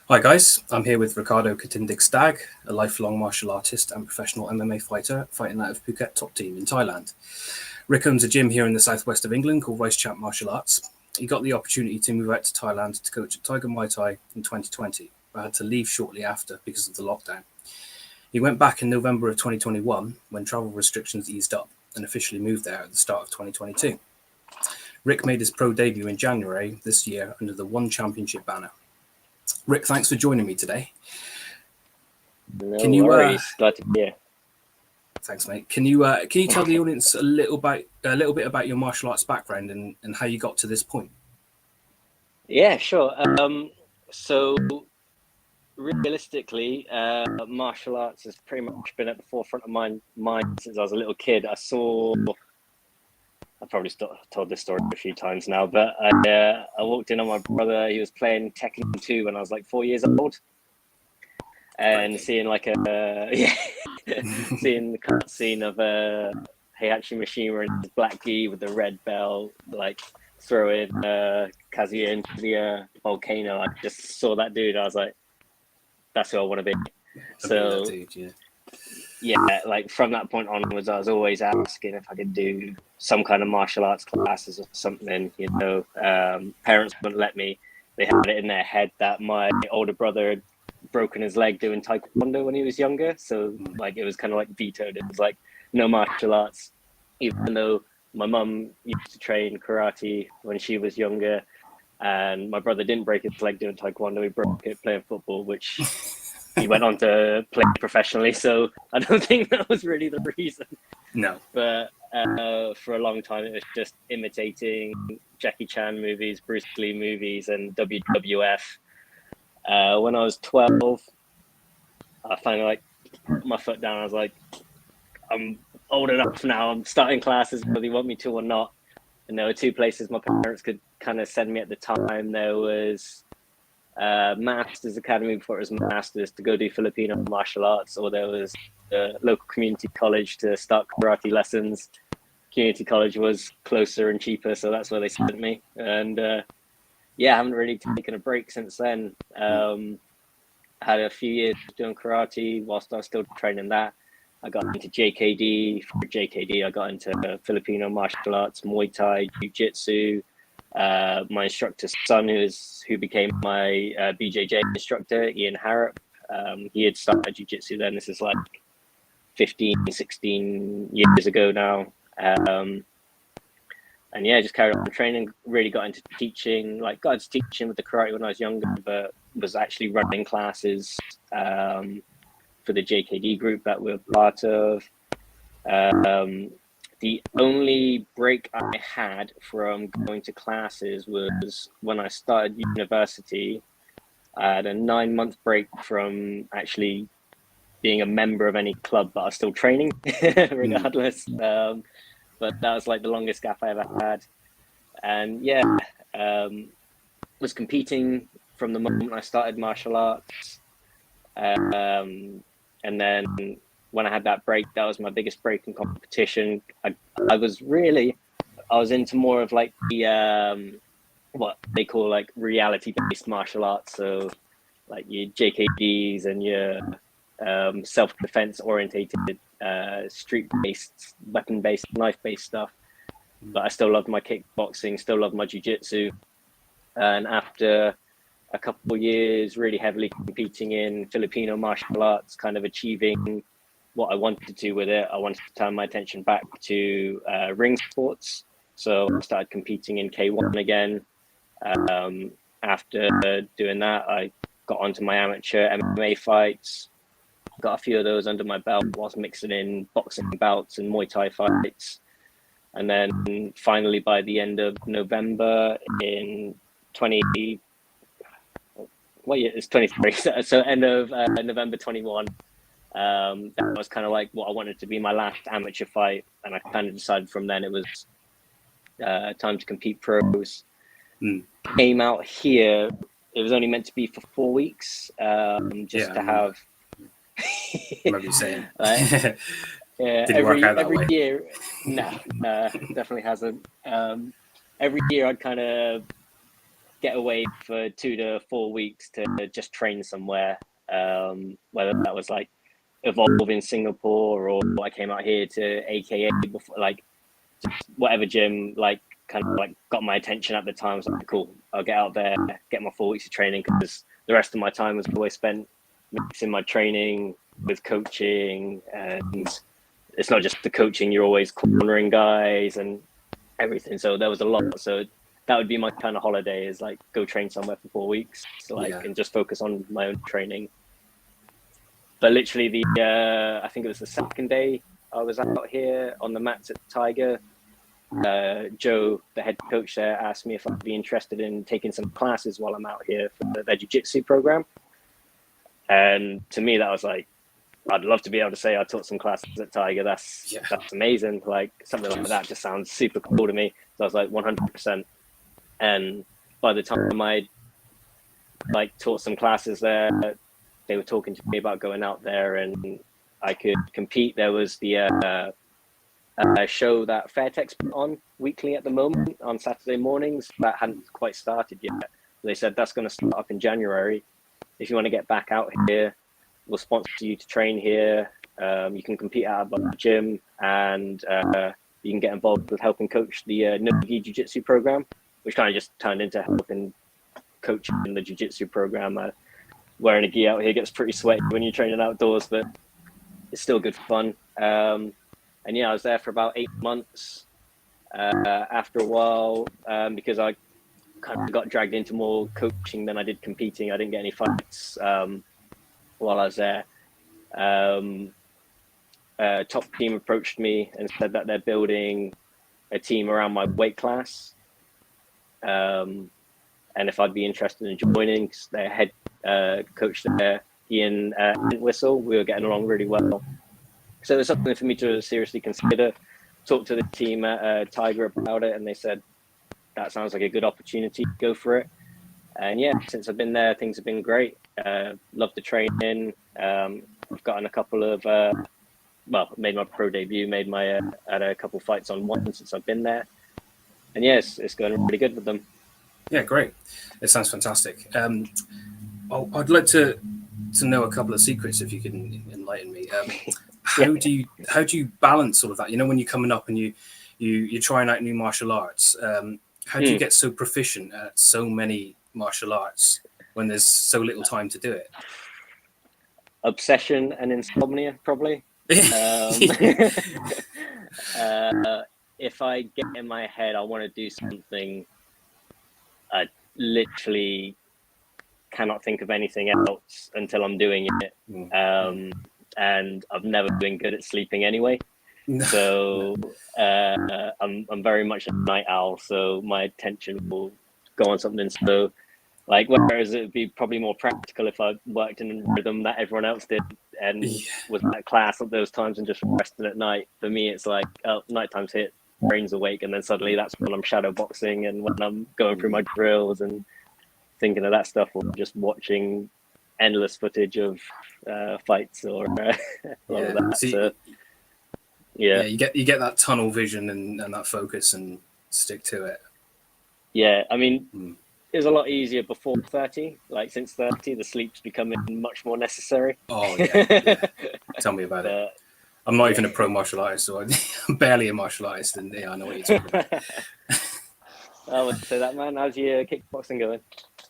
Hi guys, I'm here with Riccardo Catindig-Stagg, a lifelong martial artist and professional MMA fighter fighting out of Phuket top team in Thailand. Rick owns a gym here in the southwest of England called Vice Champ Martial Arts. He got the opportunity to move out to Thailand to coach at Tiger Muay Thai in 2020, but had to leave shortly after because of the lockdown. He went back in November of 2021 when travel restrictions eased up and officially moved there at the start of 2022. Rick made his pro debut in January this year under the One Championship banner. Rick, thanks for joining me today. No worries. Glad to be here. Thanks, mate. Can you tell the audience a little bit about your martial arts background and how you got to this point? Yeah, sure. So realistically, martial arts has pretty much been at the forefront of my mind since I was a little kid. I've probably told this story a few times now, but I walked in on my brother. He was playing Tekken 2 when I was like 4 years old, and seeing like seeing the cutscene of Heihachi Mishima and his black gi with the red belt, like throwing Kazuya into the volcano. I just saw that dude. I was like, that's who I want to be. So yeah, like from that point onwards, I was always asking if I could do some kind of martial arts classes or something. You know, parents wouldn't let me. They had it in their head that my older brother had broken his leg doing taekwondo when he was younger, so like it was kind of like vetoed. It was like no martial arts, even though my mum used to train karate when she was younger, and my brother didn't break his leg doing taekwondo. He broke it playing football, which he went on to play professionally, so I don't think that was really the reason. No. But for a long time it was just imitating Jackie Chan movies, Bruce Lee movies, and WWF. When I was 12, I finally like put my foot down. I was like, I'm old enough now. I'm starting classes whether you want me to or not. And there were two places my parents could kind of send me at the time. There was Masters Academy before it was Masters to go do Filipino martial arts, or there was the local community college to start karate lessons. Community college was closer and cheaper, so that's where they sent me. And yeah, I haven't really taken a break since then. Had a few years doing karate whilst I was still training that. I got into JKD. For JKD, I got into Filipino martial arts, Muay Thai, Jiu-Jitsu. My instructor's son, who became my BJJ instructor, Ian Harrop, he had started Jiu-Jitsu then. This is like 15, 16 years ago now. And yeah, just carried on training, really got into teaching, like got into teaching with the karate when I was younger, but was actually running classes for the JKD group that we're part of. The only break I had from going to classes was when I started university. I had a 9-month break from actually being a member of any club, but I was still training regardless. But that was like the longest gap I ever had. And yeah, was competing from the moment I started martial arts. And then when I had that break, that was my biggest break in competition. I was into more of like the, what they call like reality-based martial arts. So like your JKDs and your self-defense orientated, street-based, weapon-based, knife-based stuff. But I still loved my kickboxing, still loved my jiu-jitsu. And after a couple of years really heavily competing in Filipino martial arts, kind of achieving what I wanted to do with it, I wanted to turn my attention back to ring sports. So I started competing in K1 again. After doing that, I got onto my amateur MMA fights, got a few of those under my belt whilst mixing in boxing bouts and Muay Thai fights. And then finally, by the end of November in 23, so end of November 21, that was kind of like what I wanted to be my last amateur fight. And I kind of decided from then it was time to compete pros. Came out here, it was only meant to be for 4 weeks, just to have... Remember you saying. Yeah, every year, no, definitely hasn't. Every year I'd kind of get away for 2 to 4 weeks to just train somewhere, whether that was like Evolve in Singapore, or I came out here to AKA before, like just whatever gym, like kind of like got my attention at the time. I was like, cool, I'll get out there, get my 4 weeks of training, because the rest of my time was always spent mixing my training with coaching. And it's not just the coaching, you're always cornering guys and everything. So there was a lot. So that would be my kind of holiday, is like go train somewhere for 4 weeks, and just focus on my own training. But literally I think it was the second day I was out here on the mats at Tiger, Joe, the head coach there, asked me if I'd be interested in taking some classes while I'm out here for their jiu-jitsu program. And to me, that was like, I'd love to be able to say I taught some classes at Tiger. That's amazing. Like something like that just sounds super cool to me. So I was like 100%. And by the time I like taught some classes there, they were talking to me about going out there and I could compete. There was the show that Fairtex put on weekly at the moment on Saturday mornings that hadn't quite started yet. They said that's going to start up in January. If you want to get back out here, we'll sponsor you to train here. You can compete at our gym, and you can get involved with helping coach the no-gi jiu-jitsu program, which kind of just turned into helping coach in the jiu-jitsu program. Wearing a gi out here gets pretty sweaty when you're training outdoors, but it's still good fun. And yeah, I was there for about 8 months. After a while, because I kind of got dragged into more coaching than I did competing, I didn't get any fights while I was there. Top team approached me and said that they're building a team around my weight class, and if I'd be interested in joining, because their head coach there, Ian Whistle, we were getting along really well. So it was something for me to seriously consider. Talked to the team at Tiger about it, and they said that sounds like a good opportunity, go for it. And yeah, since I've been there, things have been great. Love the training. I've gotten a couple of made my pro debut, had a couple fights on one since I've been there, and yes, it's going really good with them. Yeah, great. It sounds fantastic. I'd like to know a couple of secrets, if you can enlighten me. How do you balance all of that? You know, when you're coming up and you're trying out new martial arts, how do you get so proficient at so many martial arts when there's so little time to do it? Obsession and insomnia, probably. If I get in my head I want to do something, I literally cannot think of anything else until I'm doing it. And I've never been good at sleeping anyway. So I'm very much a night owl, so my attention will go on something. So like, whereas it would be probably more practical if I worked in a rhythm that everyone else did and was at class at those times and just rested at night. For me, it's like, nighttime's hit, brain's awake, and then suddenly that's when I'm shadow boxing and when I'm going through my drills and thinking of that stuff, or just watching endless footage of fights or all of that. So you get that tunnel vision and that focus and stick to it. Yeah, I mean, it was a lot easier before 30. Like since 30, the sleep's becoming much more necessary. Oh yeah. Tell me about it. I'm not even a pro martial artist, so I'm barely a martial artist, and I know what you're talking about. I would say that, man. How's your kickboxing going?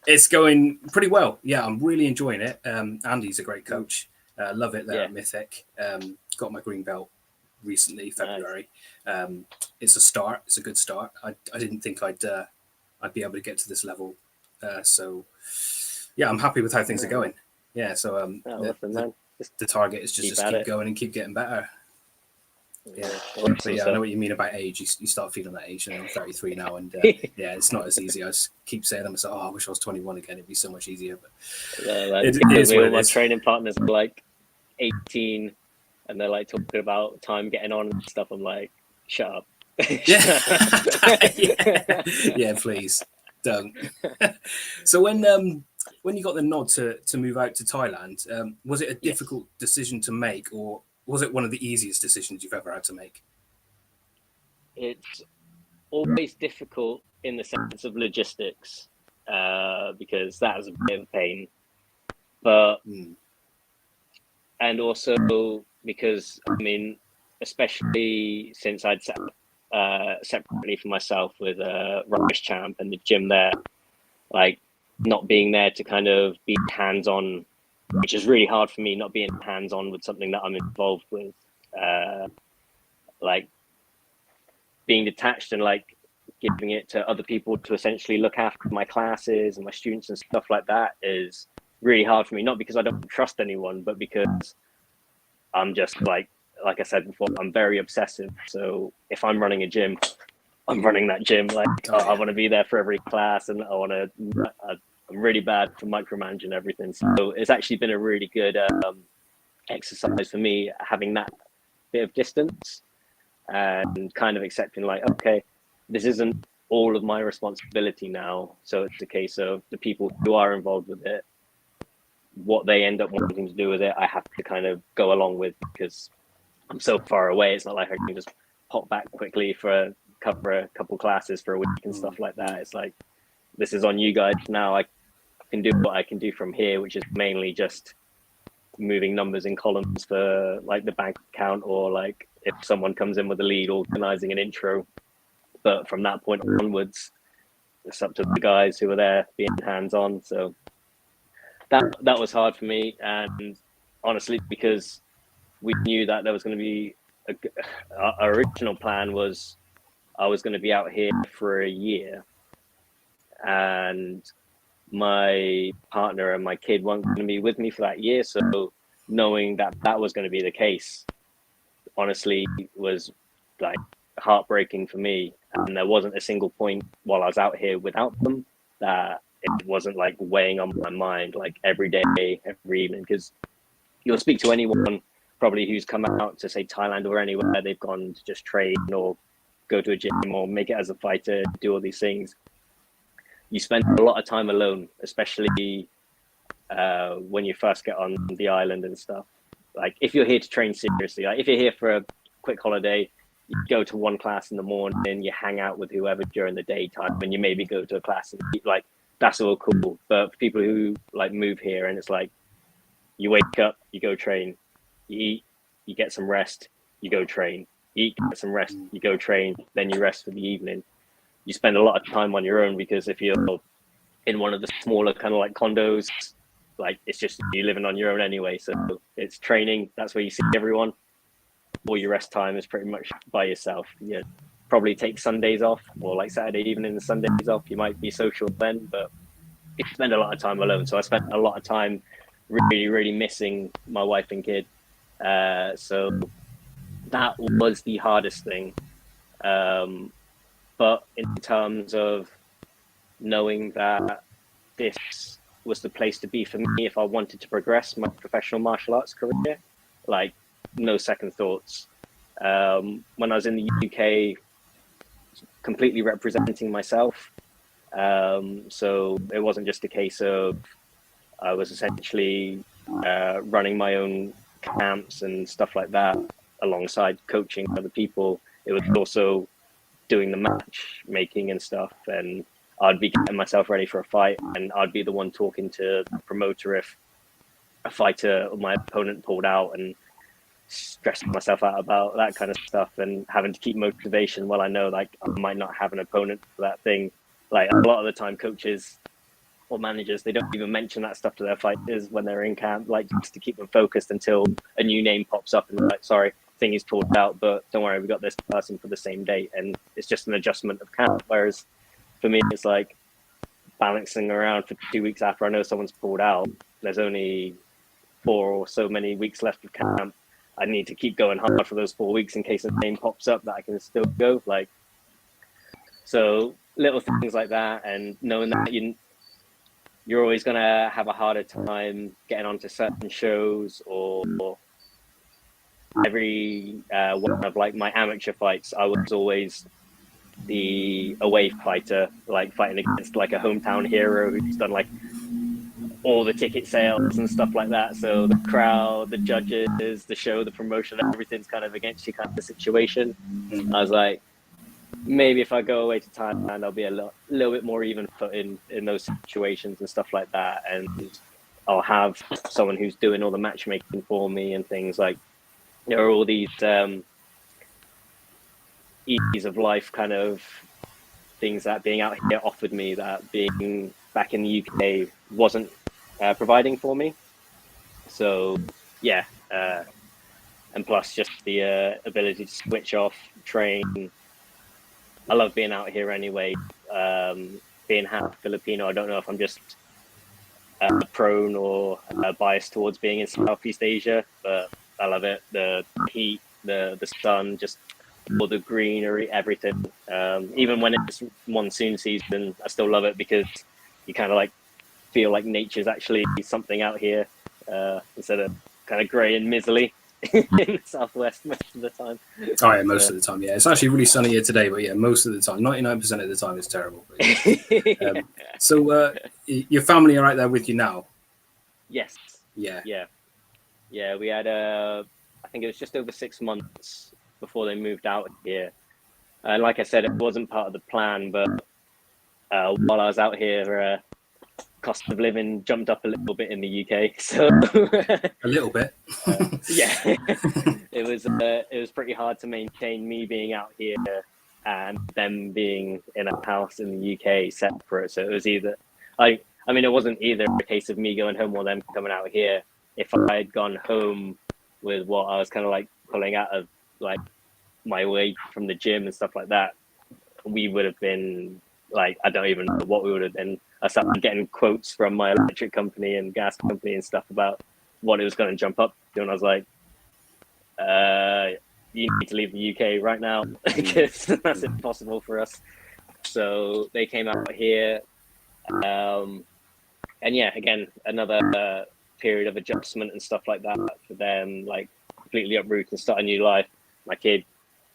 It's going pretty well. Yeah, I'm really enjoying it. Andy's a great coach. Love it there at Mythic. Got my green belt recently, February. Nice. It's a start. It's a good start. I didn't think I'd be able to get to this level. So yeah, I'm happy with how things are going. Yeah. So the target is just keep going and keep getting better. Yeah, but yeah, I know what you mean about age. You start feeling that age, and I'm 33 now, and yeah, it's not as easy. I just keep saying to myself, "Oh, I wish I was 21 again. It'd be so much easier." But it is what it is. My training partners are like 18, and they're like talking about time getting on and stuff. I'm like, shut up. Yeah, please don't. So when you got the nod to move out to Thailand, was it a difficult decision to make, or was it one of the easiest decisions you've ever had to make? It's always difficult in the sense of logistics. because that was a bit of a pain. But and also because I mean, especially since I'd set separately for myself with Rise Champ and the gym there, like not being there to kind of be hands-on, which is really hard for me, not being hands-on with something that I'm involved with, like being detached and like giving it to other people to essentially look after my classes and my students and stuff like that is really hard for me. Not because I don't trust anyone, but because I'm just like I said before, I'm very obsessive. So if I'm running a gym, I'm running that gym. Like I want to be there for every class, and I'm really bad for micromanaging everything. So it's actually been a really good exercise for me, having that bit of distance and kind of accepting like, okay, this isn't all of my responsibility now. So it's a case of the people who are involved with it, what they end up wanting to do with it, I have to kind of go along with, because I'm so far away. It's not like I can just pop back quickly for cover a couple classes for a week and stuff like that. It's like, this is on you guys now. I can do what I can do from here, which is mainly just moving numbers in columns for like the bank account, or like if someone comes in with a lead, organizing an intro. But from that point onwards, it's up to the guys who are there being hands-on. So that was hard for me, and honestly, because we knew that there was going to be our original plan was I was going to be out here for a year, and my partner and my kid weren't going to be with me for that year. So knowing that that was going to be the case, honestly, was like heartbreaking for me. And there wasn't a single point while I was out here without them that it wasn't like weighing on my mind, like every day, every evening. Because you'll speak to anyone probably who's come out to say Thailand or anywhere, they've gone to just train or go to a gym or make it as a fighter, do all these things. You spend a lot of time alone, especially when you first get on the island and stuff. Like if you're here to train seriously, like if you're here for a quick holiday, you go to one class in the morning, you hang out with whoever during the daytime, and you maybe go to a class and like that's all cool. But for people who like move here, and it's like you wake up, you go train, you eat, you get some rest, you go train, you eat, get some rest, you go train, then you rest for the evening. You spend a lot of time on your own, because if you're in one of the smaller kind of like condos, like it's just you living on your own anyway. So it's training, that's where you see everyone. All your rest time is pretty much by yourself. You probably take Sundays off, or like Saturday evening and Sundays off. You might be social then, but you spend a lot of time alone. So I spent a lot of time really missing my wife and kid. So that was the hardest thing. But in terms of knowing that this was the place to be for me if I wanted to progress my professional martial arts career, like no second thoughts. When I was in the UK, completely representing myself. So it wasn't just a case of I was essentially running my own camps and stuff like that alongside coaching other people. It was also doing the matchmaking and stuff, and I'd be getting myself ready for a fight, and I'd be the one talking to the promoter if a fighter or my opponent pulled out, and stressing myself out about that kind of stuff, and having to keep motivation while I know like I might not have an opponent for that thing. Like a lot of the time coaches or managers, they don't even mention that stuff to their fighters when they're in camp, like just to keep them focused until a new name pops up and they're like, sorry, thing is pulled out, but don't worry, we got this person for the same date. And it's just an adjustment of camp. Whereas for me, it's like balancing around for 2 weeks after I know someone's pulled out. There's only 4 or so many weeks left of camp. I need to keep going hard for those 4 weeks in case a name pops up that I can still go. Like, so little things like that, and knowing that you're always going to have a harder time getting onto certain shows, or every one of like my amateur fights, I was always the away fighter, like fighting against like a hometown hero who's done like all the ticket sales and stuff like that. So the crowd, the judges, the show, the promotion, everything's kind of against you kind of situation. I was like, maybe if I go away to Thailand, I'll be a little bit more even footed in those situations and stuff like that. And I'll have someone who's doing all the matchmaking for me and things like, there are all these ease of life kind of things that being out here offered me that being back in the UK wasn't providing for me. So yeah, and plus just the ability to switch off, train. I love being out here anyway. Being half Filipino, I don't know if I'm just prone or biased towards being in Southeast Asia, but I love it. The heat, the sun, just all the greenery, everything. Even when it's monsoon season, I still love it because you kind of like feel like nature's actually something out here instead of kind of grey and miserly in the southwest most of the time. Oh yeah, most of the time. Yeah, it's actually really sunny here today, but yeah, most of the time, 99% of the time, it's terrible. But, yeah. So your family are right there with you now? Yes. Yeah. We had I think it was just over 6 months before they moved out here. And like I said, it wasn't part of the plan, but while I was out here, cost of living jumped up a little bit in the UK. So a little bit. Yeah, it was pretty hard to maintain me being out here and them being in a house in the UK separate. So it was either I mean, it wasn't either a case of me going home or them coming out here. If I had gone home with what I was kind of like pulling out of like my weight from the gym and stuff like that, we would have been like, I don't even know what we would have been. I started getting quotes from my electric company and gas company and stuff about what it was going to jump up to, and I was like, you need to leave the UK right now because that's impossible for us. So they came out here, and yeah, again, another period of adjustment and stuff like that for them, like completely uproot and start a new life. My kid,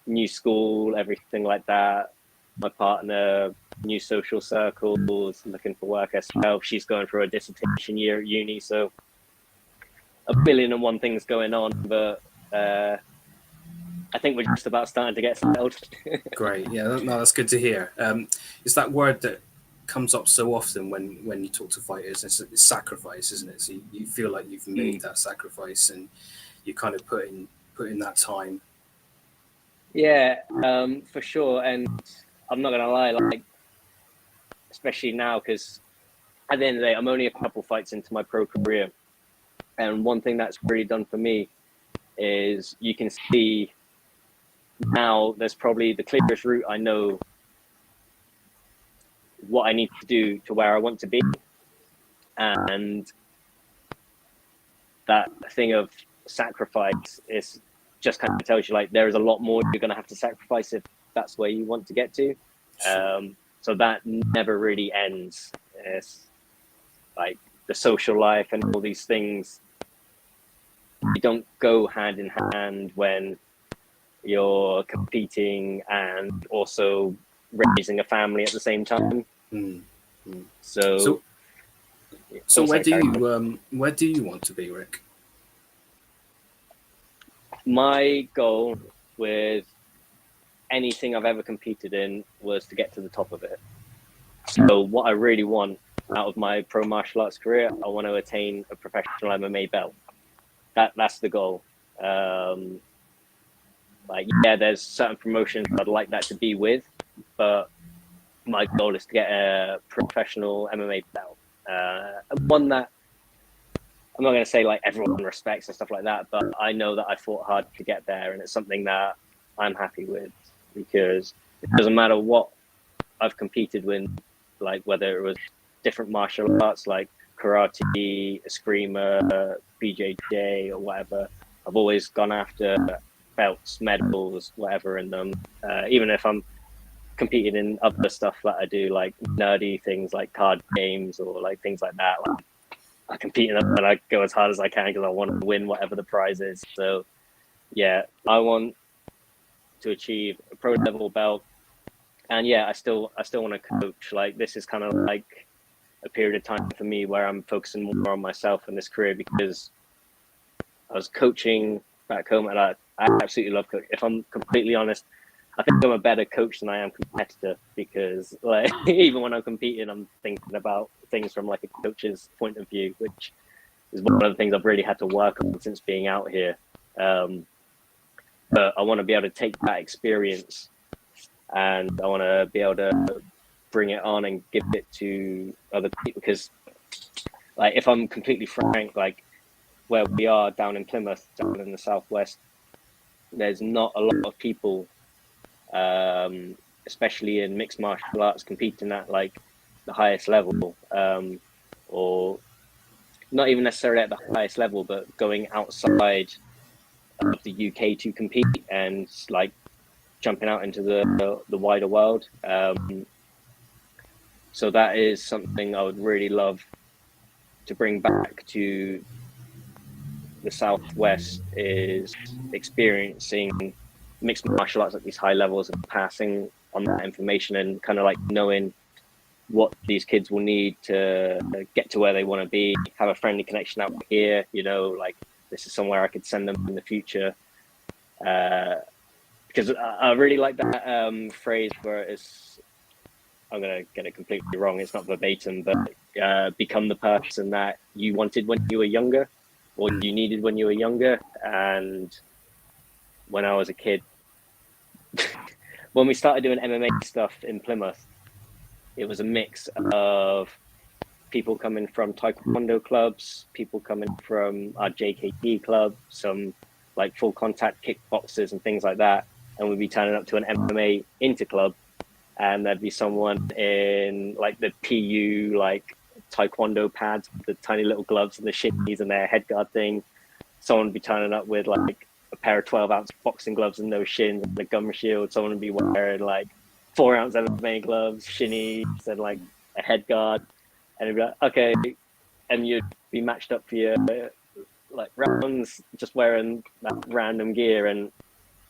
new school, everything like that. My partner, new social circles, looking for work herself. She's going for a dissertation year at uni, so a billion and one things going on, but I think we're just about starting to get settled. Great, yeah, no, that's good to hear. It's that word that comes up so often when you talk to fighters. It's sacrifice, isn't it? So you feel like you've made that sacrifice, and you kind of put in that time. Yeah, for sure. And I'm not gonna lie, like especially now, because at the end of the day, I'm only a couple fights into my pro career, and one thing that's really done for me is you can see now there's probably the clearest route. I know what I need to do to where I want to be, and that thing of sacrifice is just kind of tells you like there is a lot more you're going to have to sacrifice if that's where you want to get to. So that never really ends. It's like the social life and all these things, you don't go hand in hand when you're competing and also raising a family at the same time. So where do you want to be, Rick? My goal with anything I've ever competed in was to get to the top of it. So what I really want out of my pro martial arts career, I want to attain a professional MMA belt. That's the goal. Like, yeah, there's certain promotions I'd like that to be with, but my goal is to get a professional MMA belt. One that I'm not going to say like everyone respects and stuff like that, but I know that I fought hard to get there, and it's something that I'm happy with, because it doesn't matter what I've competed with, like whether it was different martial arts like karate, eskrima, BJJ, or whatever. I've always gone after belts, medals, whatever in them. Even if I'm competing in other stuff that I do, like nerdy things like card games or like things like that. Like, I compete in them and I go as hard as I can because I want to win whatever the prize is. So yeah, I want to achieve a pro level belt. And yeah, I still want to coach. Like, this is kind of like a period of time for me where I'm focusing more on myself in this career, because I was coaching back home and I absolutely love coaching. If I'm completely honest, I think I'm a better coach than I am competitor, because like even when I'm competing, I'm thinking about things from like a coach's point of view, which is one of the things I've really had to work on since being out here. But I want to be able to take that experience, and I want to be able to bring it on and give it to other people. Because like, if I'm completely frank, like where we are down in Plymouth, down in the southwest, there's not a lot of people, especially in mixed martial arts, competing at like the highest level, or not even necessarily at the highest level, but going outside of the UK to compete and like jumping out into the wider world. So that is something I would really love to bring back to the southwest, is experiencing mixed martial arts at these high levels and passing on that information, and kind of like knowing what these kids will need to get to where they want to be, have a friendly connection out here, you know, like this is somewhere I could send them in the future. Because I really like that phrase where it's, I'm going to get it completely wrong, it's not verbatim, but become the person that you wanted when you were younger, or you needed when you were younger. And when I was a kid, when we started doing MMA stuff in Plymouth, it was a mix of people coming from taekwondo clubs, people coming from our JKD club, some like full contact kickboxers and things like that. And we'd be turning up to an MMA interclub, and there'd be someone in like the PU, like taekwondo pads, with the tiny little gloves and the shinies and their headguard thing. Someone would be turning up with like a pair of 12-ounce boxing gloves and no shins and a gum shield. Someone would be wearing like 4-ounce MMA gloves, shinies, and like a headguard. And it'd be like, okay, and you'd be matched up for your like rounds, just wearing that random gear, and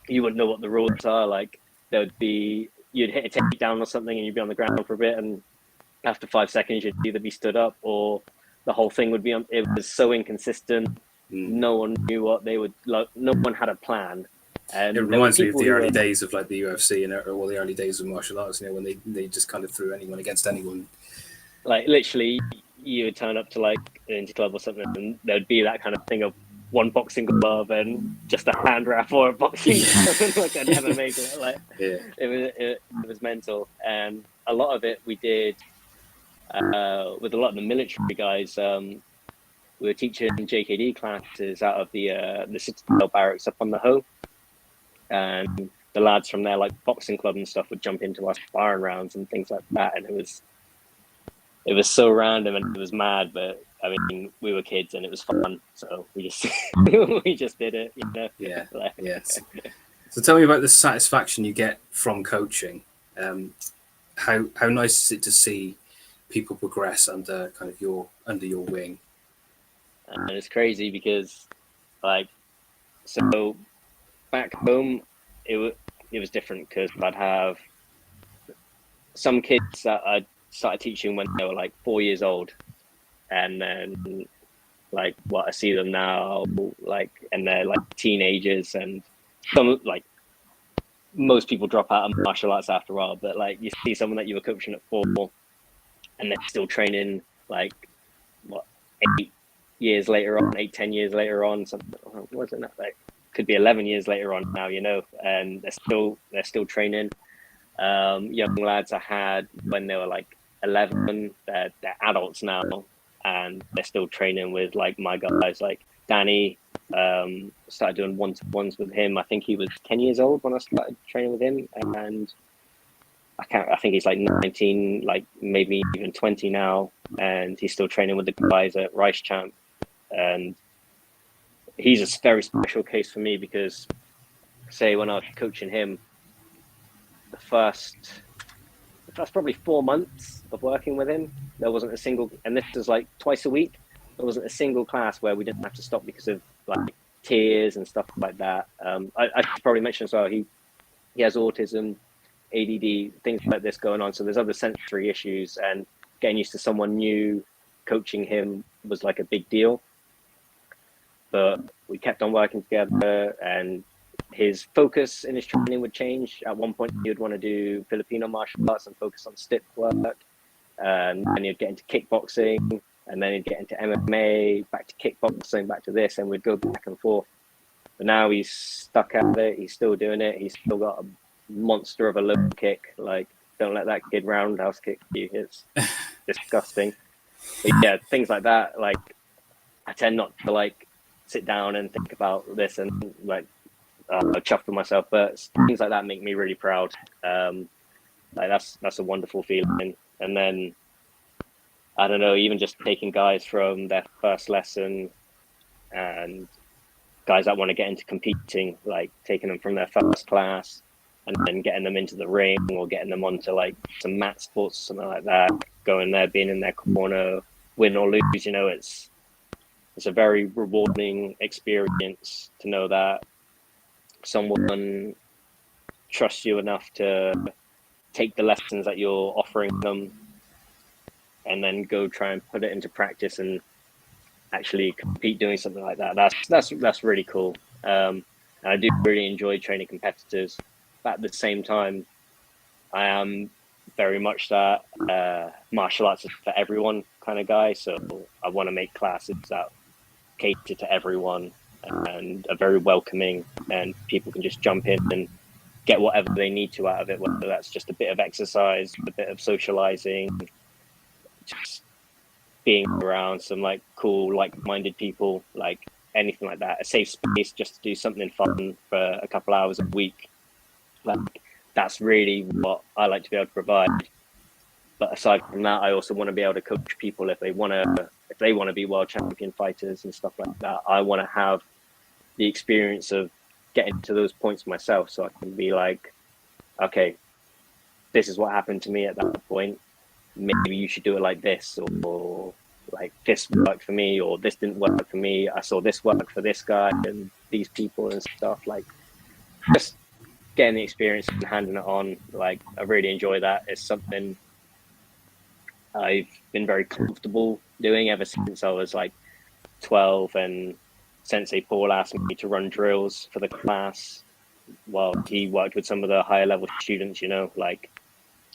you wouldn't know what the rules are. Like there would be, you'd hit a takedown or something, and you'd be on the ground for a bit, and after 5 seconds, you'd either be stood up or the whole thing would be on. It was so inconsistent. No one knew what they would like. No one had a plan. And it reminds me of the early days of like the UFC and or the early days of martial arts, you know, when they just kind of threw anyone against anyone. Like literally, you would turn up to like an interclub or something, and there'd be that kind of thing of one boxing glove and just a hand wrap, or a boxing glove and like an MMA glove. Like it was mental. And a lot of it we did with a lot of the military guys. We were teaching JKD classes out of the Citadel barracks up on the Hoe, and the lads from there, like boxing club and stuff, would jump into our sparring rounds and things like that. And it was so random and it was mad, but I mean, we were kids and it was fun, so we just we just did it, you know. Yeah, yes. So tell me about the satisfaction you get from coaching. How nice is it to see people progress under your wing? And it's crazy because, like, so back home, it was different, because I'd have some kids that I started teaching when they were like 4 years old, and then like what I see them now, like, and they're like teenagers, and some, like, most people drop out of martial arts after a while, but like you see someone that you were coaching at 4 and they're still training like what 8 years later on, 8-10 years later on, something wasn't that, like could be 11 years later on now, you know, and they're still training. Young lads I had when they were like 11, they're adults now, and they're still training with like my guys, like Danny. Started doing one-to-ones with him. I think he was 10 years old when I started training with him, and I think he's like 19, like maybe even 20 now, and he's still training with the guys at Rice Champ. And he's a very special case for me, because say when I was coaching him, the first probably 4 months of working with him, there wasn't a single, and this is like twice a week, there wasn't a single class where we didn't have to stop because of like tears and stuff like that. I should probably mention as well, he has autism, ADD, things like this going on. So there's other sensory issues, and getting used to someone new coaching him was like a big deal. But we kept on working together, and his focus in his training would change. At one point, he would want to do Filipino martial arts and focus on stick work. And then he'd get into kickboxing, and then he'd get into MMA, back to kickboxing, back to this, and we'd go back and forth. But now he's stuck at it. He's still doing it. He's still got a monster of a low kick. Like, don't let that kid roundhouse kick you. It's disgusting. But yeah, things like that. Like, I tend not to like sit down and think about this and like chuff for myself. But things like that make me really proud. Like that's a wonderful feeling. And then I don't know, even just taking guys from their first lesson and guys that want to get into competing, like taking them from their first class and then getting them into the ring or getting them onto like some mat sports or something like that, going there, being in their corner, win or lose, you know, it's a very rewarding experience to know that someone trusts you enough to take the lessons that you're offering them and then go try and put it into practice and actually compete doing something like that. That's really cool. And I do really enjoy training competitors. But at the same time, I am very much that martial arts is for everyone kind of guy. So I want to make classes that cater to everyone and are very welcoming, and people can just jump in and get whatever they need to out of it, whether that's just a bit of exercise, a bit of socializing, just being around some like cool, like-minded people, like anything like that, a safe space just to do something fun for a couple hours a week. Like, that's really what I like to be able to provide. But aside from that, I also want to be able to coach people if they want to be world champion fighters and stuff like that. I want to have the experience of getting to those points myself, so I can be like, okay, this is what happened to me at that point. Maybe you should do it like this, or like this worked for me, or this didn't work for me. I saw this work for this guy and these people and stuff. Like, just getting the experience and handing it on. Like, I really enjoy that. It's something I've been very comfortable doing ever since I was like 12, and Sensei Paul asked me to run drills for the class while he worked with some of the higher level students, you know, like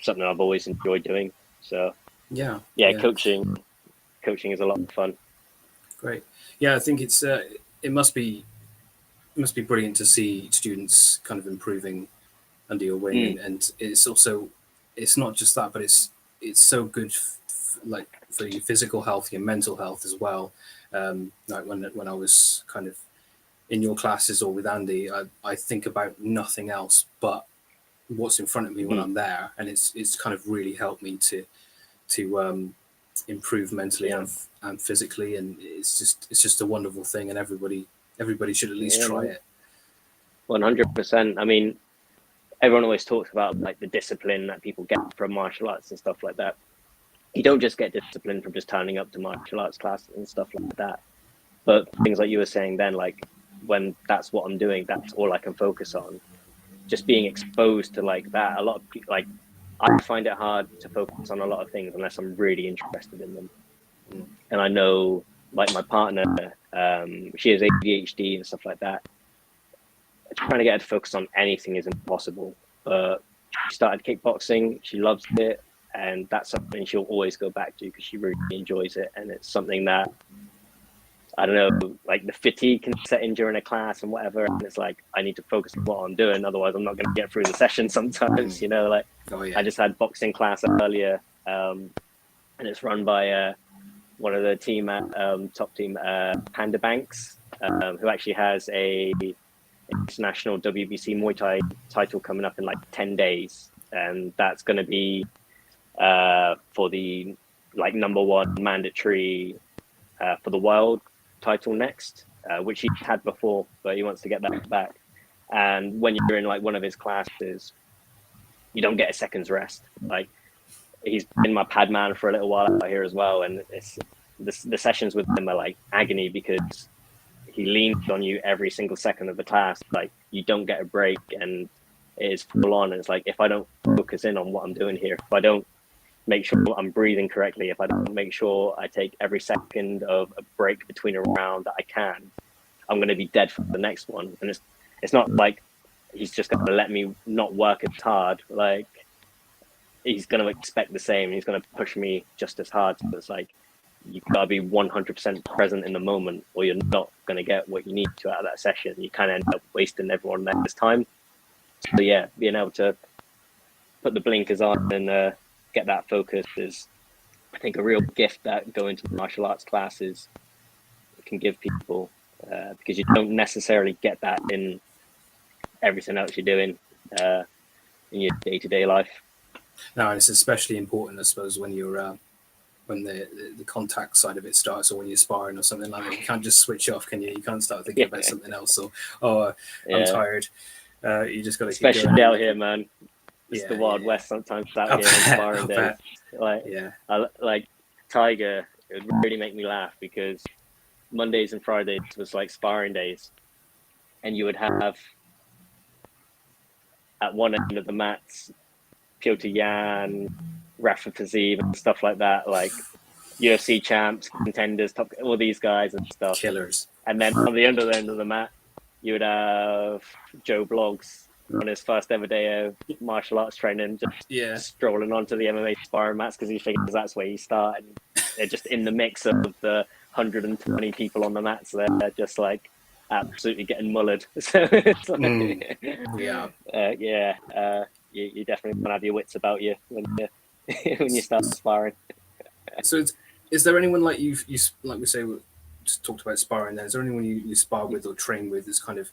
something I've always enjoyed doing. So yeah. Coaching is a lot of fun. Great. Yeah, I think it must be brilliant to see students kind of improving under your wing, and it's also, it's not just that, but it's so good like for your physical health, your mental health as well. Like when I was kind of in your classes or with Andy, I think about nothing else but what's in front of me when I'm there, and it's kind of really helped me to improve mentally and physically, and it's just a wonderful thing, and everybody should at least try it. 100%. I mean, everyone always talks about like the discipline that people get from martial arts and stuff like that. You don't just get discipline from just turning up to martial arts classes and stuff like that, but things like you were saying then, like when that's what I'm doing, that's all I can focus on. Just being exposed to like that, a lot of people, like, I find it hard to focus on a lot of things unless I'm really interested in them. And I know, like, my partner, she has ADHD and stuff like that. Trying to get her to focus on anything is impossible. But she started kickboxing, she loves it, and that's something she'll always go back to because she really enjoys it. And it's something that, I don't know, like the fatigue can set in during a class and whatever, and it's like I need to focus on what I'm doing, otherwise I'm not going to get through the session sometimes, you know. Like, I just had boxing class earlier, and it's run by one of the team at top team, Panda Banks, who actually has a international WBC Muay Thai title coming up in like 10 days, and that's going to be for the like #1 mandatory for the world title next, which he had before, but he wants to get that back. And when you're in like one of his classes, you don't get a second's rest. Like, he's been my pad man for a little while out here as well, and it's the sessions with him are like agony because he leans on you every single second of the class. Like, you don't get a break, and it is full on. And it's like, if I don't focus in on what I'm doing here, if I don't make sure I'm breathing correctly, if I don't make sure I take every second of a break between a round that I can, I'm going to be dead for the next one. And it's it's not like he's just going to let me not work as hard. Like, he's going to expect the same. He's going to push me just as hard. So it's like, you got to be 100% present in the moment, or you're not going to get what you need to out of that session. You kind of end up wasting everyone else's time. So yeah, being able to put the blinkers on and get that focus is, I think, a real gift that going to martial arts classes can give people, because you don't necessarily get that in everything else you're doing in your day-to-day life. No, and it's especially important, I suppose, when you're when the contact side of it starts, or when you're sparring or something like that. You can't just switch off, can you? You can't start thinking about something else. Or I'm tired. You just got to keep especially going. out here, man. It's the Wild West sometimes out here on sparring days. Like Tiger, it would really make me laugh, because Mondays and Fridays was like sparring days, and you would have at one end of the mats Piotr Yan, Rafa Paziv, and stuff like that, like UFC champs, contenders, top, all these guys and stuff, killers. And then on the other end of the mat, you would have Joe Bloggs on his first ever day of martial arts training, just strolling onto the MMA sparring mats, because he figures that's where you start, and they're just in the mix of the 120 people on the mats. They're just like absolutely getting mullered. So it's like, you definitely want to have your wits about you when you start sparring. So is there anyone like you like we say, we just talked about sparring there, is there anyone you spar with or train with, as kind of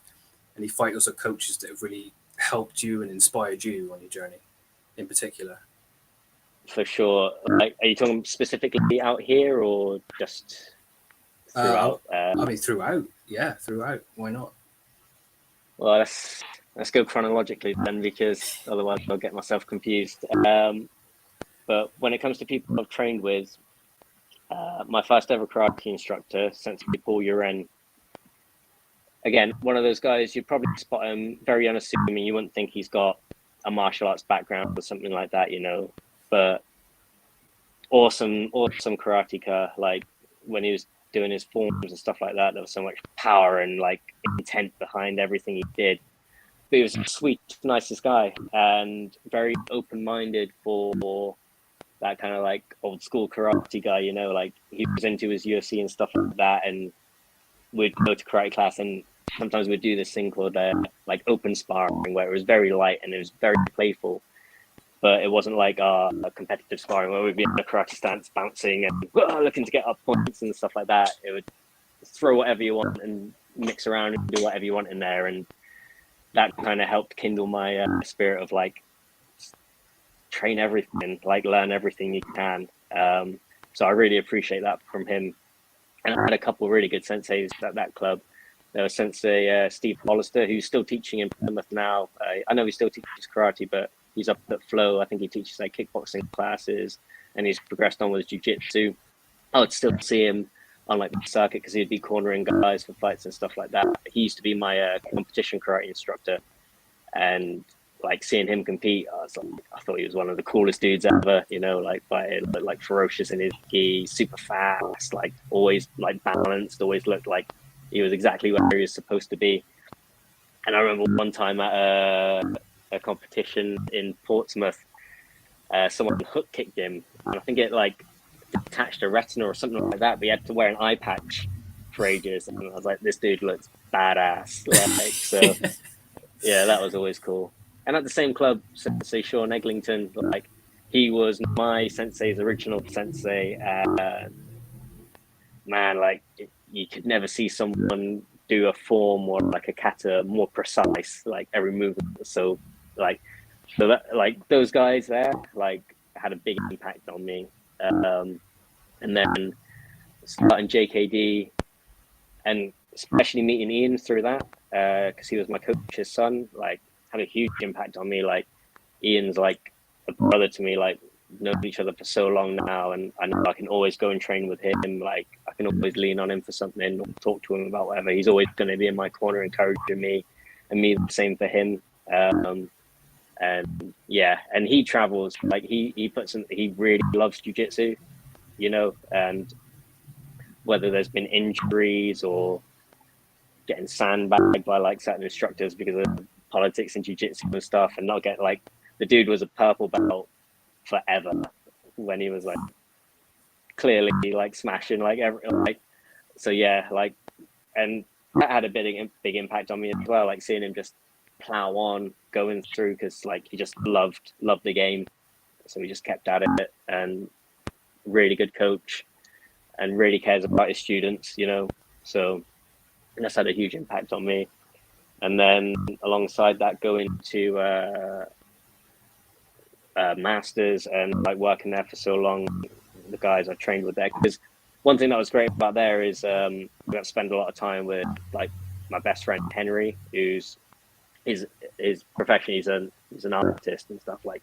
any fighters or coaches that have really helped you and inspired you on your journey in particular? For sure. Like, are you talking specifically out here or just throughout? I mean, throughout. Yeah, throughout. Why not? Well, let's go chronologically then, because otherwise I'll get myself confused. But when it comes to people I've trained with, my first ever karate instructor, Sensei Paul Uren, again, one of those guys, you'd probably spot him very unassuming. You wouldn't think he's got a martial arts background or something like that, you know. But awesome karateka. Like, when he was doing his forms and stuff like that, there was so much power and like intent behind everything he did. But he was the sweetest, nicest guy, and very open-minded for that kind of like old school karate guy, you know. Like, he was into his UFC and stuff like that, and we'd go to karate class, and sometimes we'd do this thing called like open sparring, where it was very light and it was very playful. But it wasn't like a competitive sparring where we'd be in a karate stance bouncing and looking to get up points and stuff like that. It would throw whatever you want and mix around and do whatever you want in there. And that kind of helped kindle my spirit of like, train everything, like learn everything you can. So I really appreciate that from him. And I had a couple of really good senseis at that club. There was Sensei Steve Hollister, who's still teaching in Plymouth now. I know he still teaches karate, but he's up at Flow. I think he teaches like kickboxing classes, and he's progressed on with jiu-jitsu. I would still see him on like the circuit, because he'd be cornering guys for fights and stuff like that. He used to be my competition karate instructor, and like seeing him compete, I thought he was one of the coolest dudes ever. You know, like fighting, but like ferocious in his gi, super fast, like always like balanced, always looked like he was exactly where he was supposed to be. And I remember one time at a competition in Portsmouth, someone hook kicked him, and I think it like detached a retina or something like that, but he had to wear an eye patch for ages, and I was like, this dude looks badass. Like, so yeah, that was always cool. And at the same club, Sensei Sean Eglinton, like, he was my sensei's original sensei. Man, like, you could never see someone do a form or like a kata more precise. Like, every movement was so that, like, those guys there, like, had a big impact on me. And then starting JKD, and especially meeting Ian through that, because he was my coach's son, like, had a huge impact on me. Like, Ian's like a brother to me. Like, known each other for so long now, and I know I can always go and train with him. Like, I can always lean on him for something or talk to him about whatever. He's always going to be in my corner, encouraging me, and me the same for him. And yeah, and he travels, like, he really loves jiu-jitsu, you know, and whether there's been injuries or getting sandbagged by like certain instructors because of politics and jiu-jitsu and stuff, and not getting like, the dude was a purple belt forever when he was like clearly like smashing like so yeah, like, and that had a big impact on me as well, like seeing him just plow on going through, because like he just loved the game, so he just kept at it, and really good coach and really cares about his students, you know, so that's had a huge impact on me. And then alongside that, going to masters and like working there for so long, the guys I trained with there, because one thing that was great about there is we got to spend a lot of time with like my best friend Henry, who's his profession, he's an artist and stuff, like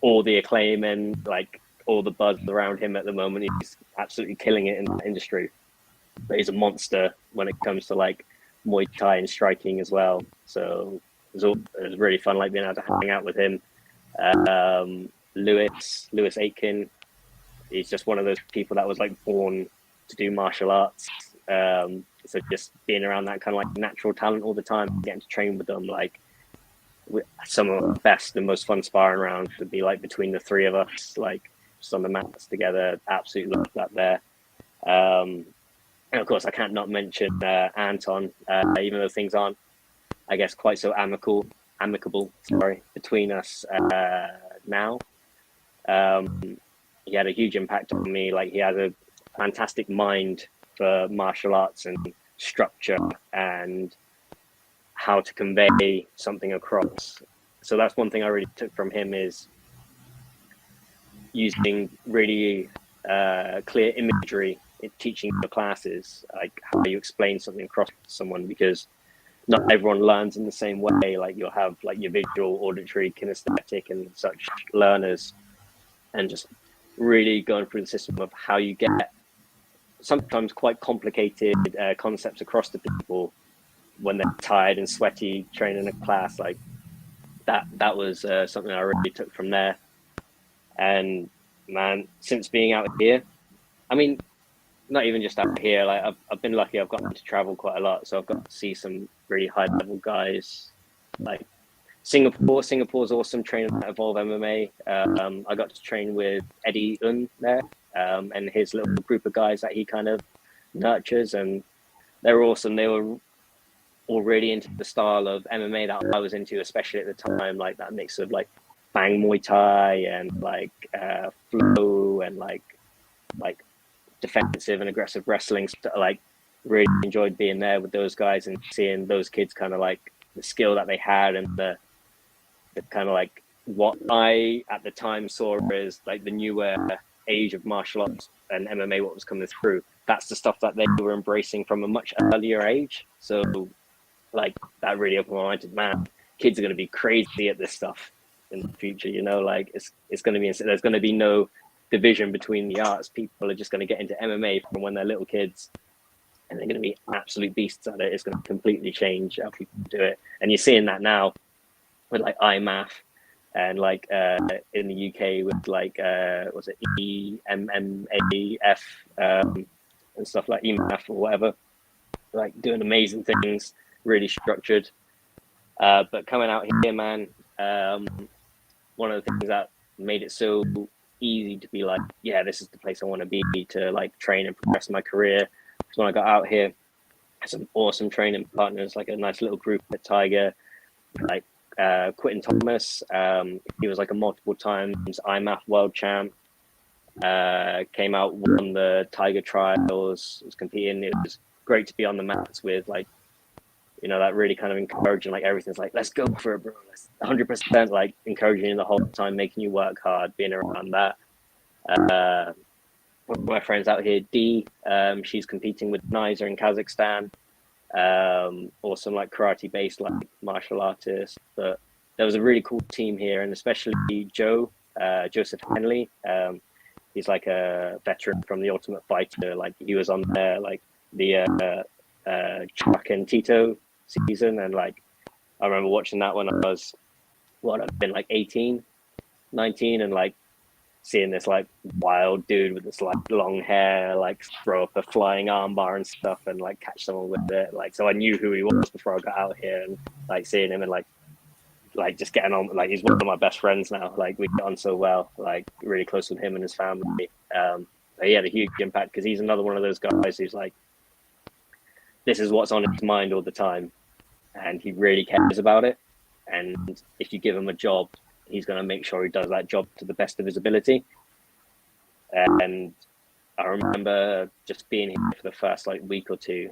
all the acclaim and like all the buzz around him at the moment, he's absolutely killing it in the industry, but he's a monster when it comes to like Muay Thai and striking as well. So it was really fun, like being able to hang out with him. Lewis Aitken, he's just one of those people that was like born to do martial arts. So just being around that kind of like natural talent all the time, getting to train with them, like some of the best and most fun sparring rounds would be like between the three of us, like just on the mats together. Absolutely love that there. And of course, I can't not mention Anton, even though things aren't, I guess, quite so amicable, between us now. He had a huge impact on me. Like, he has a fantastic mind for martial arts and structure and how to convey something across. So that's one thing I really took from him, is using really clear imagery in teaching the classes, like how you explain something across to someone, because not everyone learns in the same way. Like, you'll have like your visual, auditory, kinesthetic and such learners, and just really going through the system of how you get sometimes quite complicated concepts across to people when they're tired and sweaty training a class. Like that was something I really took from there. And man, since being out here, I mean, not even just out here, like I've been lucky, I've gotten to travel quite a lot, so I've got to see some really high level guys. Like Singapore's awesome, training at Evolve MMA. I got to train with Eddie Un there, and his little group of guys that he kind of nurtures, and they were awesome. They were already into the style of MMA that I was into, especially at the time, like that mix of like bang Muay Thai and like flow and like defensive and aggressive wrestling. So, like, really enjoyed being there with those guys and seeing those kids kind of like the skill that they had, and the kind of like what I at the time saw as like the newer age of martial arts and MMA, what was coming through. That's the stuff that they were embracing from a much earlier age. So like that really opened my mind to, man, kids are going to be crazy at this stuff in the future, you know, like it's going to be, there's going to be no division between the arts. People are just going to get into MMA from when they're little kids, and they're going to be absolute beasts at it. It's going to completely change how people do it. And you're seeing that now with like IMAF, and like in the UK with like was it EMMAF and stuff like EMAF or whatever, like doing amazing things, really structured. But coming out here, man, one of the things that made it so easy to be like, yeah, this is the place I want to be, to like train and progress my career. Because when I got out here, I had some awesome training partners, like a nice little group at Tiger, like Quentin Thomas. He was like a multiple times IMAF world champ. Came out, won the Tiger trials, was competing. It was great to be on the mats with, like, you know, that really kind of encouraging, like everything's like, let's go for it, bro. 100%, like encouraging you the whole time, making you work hard, being around that. One of my friends out here, Dee, she's competing with Nizer in Kazakhstan. Awesome, like karate based, like martial artist. But there was a really cool team here, and especially Joseph Henley. He's like a veteran from the Ultimate Fighter. Like, he was on there, like the Chuck and Tito season, and like I remember watching that when I was, I've been like 18, 19, and like seeing this like wild dude with this like long hair, like throw up a flying armbar and stuff and like catch someone with it. Like, so I knew who he was before I got out here, and like seeing him and like just getting on, like he's one of my best friends now. Like we get on so well, like really close with him and his family. He had a huge impact because he's another one of those guys who's like, this is what's on his mind all the time, and he really cares about it. And if you give him a job, he's going to make sure he does that job to the best of his ability. And I remember just being here for the first like week or two,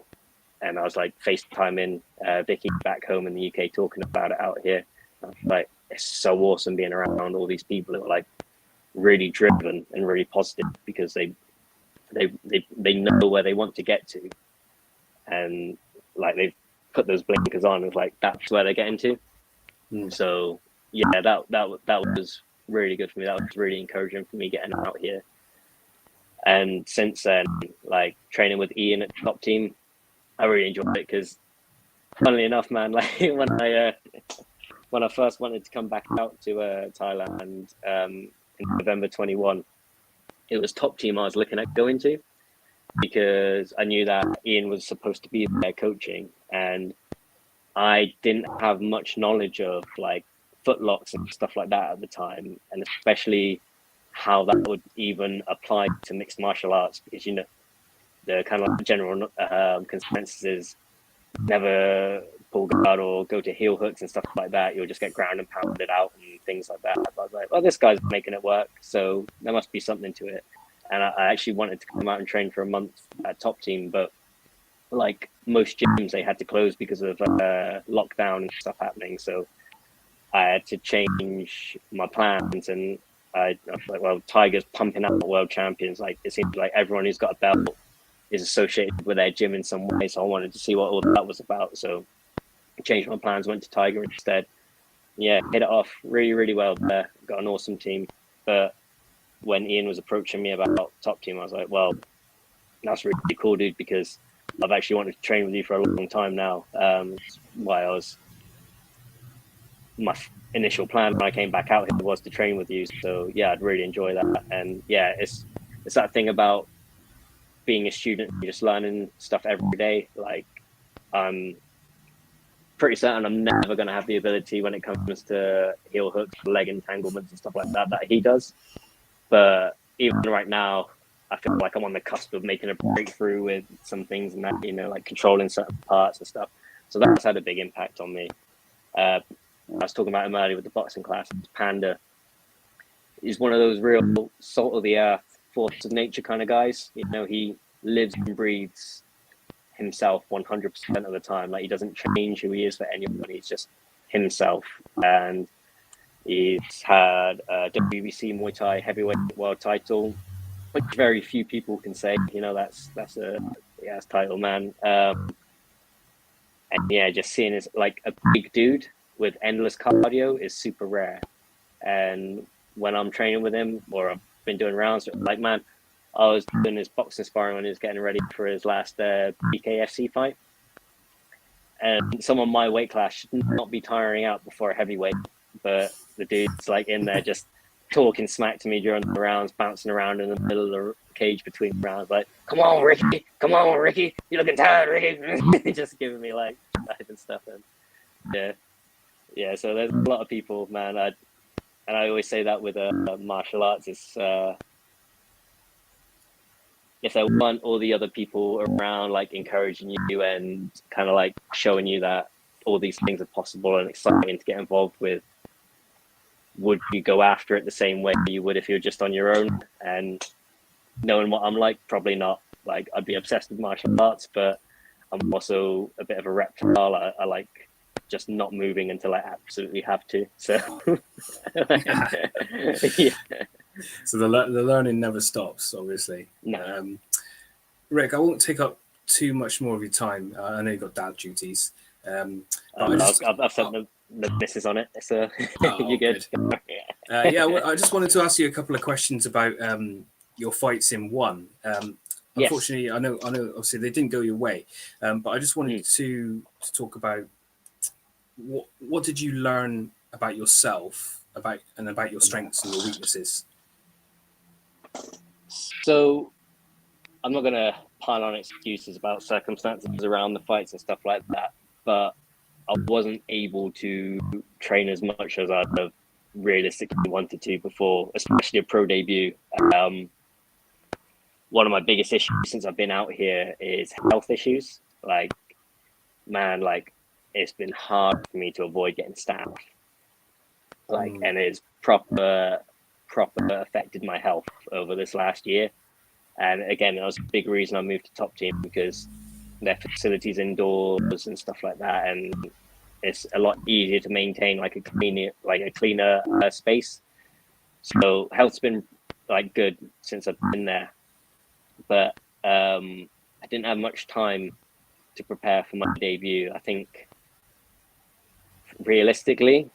and I was like FaceTiming Vicky back home in the UK, talking about it out here. I was like, it's so awesome being around all these people who are like really driven and really positive, because they know where they want to get to, and like they've put those blinkers on. It's like that's where they're getting to. So yeah, that was really good for me. That was really encouraging for me getting out here. And since then, like training with Ian at the top team, I really enjoyed it because, funnily enough, man, like when I first wanted to come back out to Thailand in November 21, it was top team I was looking at going to, because I knew that Ian was supposed to be there coaching, and I didn't have much knowledge of like footlocks and stuff like that at the time, and especially how that would even apply to mixed martial arts, because you know the kind of like general consensus is never pull guard or go to heel hooks and stuff like that. You'll just get ground and pounded out and things like that. But I was like, well, this guy's making it work, so there must be something to it. And I actually wanted to come out and train for a month at top team, but like most gyms, they had to close because of lockdown and stuff happening. So I had to change my plans, and I was like, well, Tiger's pumping out world champions. Like it seems like everyone who's got a belt is associated with their gym in some way. So I wanted to see what all that was about. So I changed my plans, went to Tiger instead. Yeah, hit it off really, really well there. Got an awesome team. But when Ian was approaching me about top team, I was like, well, that's really cool, dude, because I've actually wanted to train with you for a long time now. Why my initial plan when I came back out here was to train with you. So yeah, I'd really enjoy that. And yeah, it's that thing about being a student, you're just learning stuff every day. Like I'm pretty certain I'm never going to have the ability when it comes to heel hooks, leg entanglements and stuff like that he does. But even right now, I feel like I'm on the cusp of making a breakthrough with some things, and that, you know, like controlling certain parts and stuff. So that's had a big impact on me. I was talking about him earlier with the boxing class. Panda. He's one of those real salt of the earth, force of nature kind of guys. You know, he lives and breathes himself 100% of the time. Like he doesn't change who he is for anyone. He's just himself. And he's had a WBC Muay Thai heavyweight world title, which very few people can say. You know, that's a title, man. And yeah, just seeing as like a big dude with endless cardio is super rare. And when I'm training with him, or I've been doing rounds, like, man, I was doing his boxing sparring when he was getting ready for his last BKFC fight. And someone my weight class should not be tiring out before a heavyweight, but the dude's like in there just talking smack to me during the rounds, bouncing around in the middle of the cage between rounds, like, come on, Ricky, you're looking tired, Ricky. Just giving me like life and stuff. And yeah. So there's a lot of people, man. And I always say that with martial arts, it's if there weren't all the other people around, like encouraging you and kind of like showing you that all these things are possible and exciting to get involved with, would you go after it the same way you would if you're just on your own? And knowing what I'm like, probably not. Like I'd be obsessed with martial arts, but I'm also a bit of a reptile. I like just not moving until I absolutely have to. So yeah. So the learning never stops, obviously. No. Rick, I won't take up too much more of your time. I know you've got dad duties. I've sent the misses on it, so you're good. I just wanted to ask you a couple of questions about your fights in one. Unfortunately, yes. I know. Obviously, they didn't go your way, but I just wanted to talk about what did you learn about yourself, about your strengths and your weaknesses. So I'm not gonna pile on excuses about circumstances around the fights and stuff like that, but I wasn't able to train as much as I'd have realistically wanted to before, especially a pro debut. One of my biggest issues since I've been out here is health issues. Like, man, like it's been hard for me to avoid getting staph. Like, and it's proper affected my health over this last year. And again, that was a big reason I moved to Top Team, because their facilities indoors and stuff like that, and it's a lot easier to maintain like a cleaner space. So health's been like good since I've been there, but I didn't have much time to prepare for my debut. I think realistically,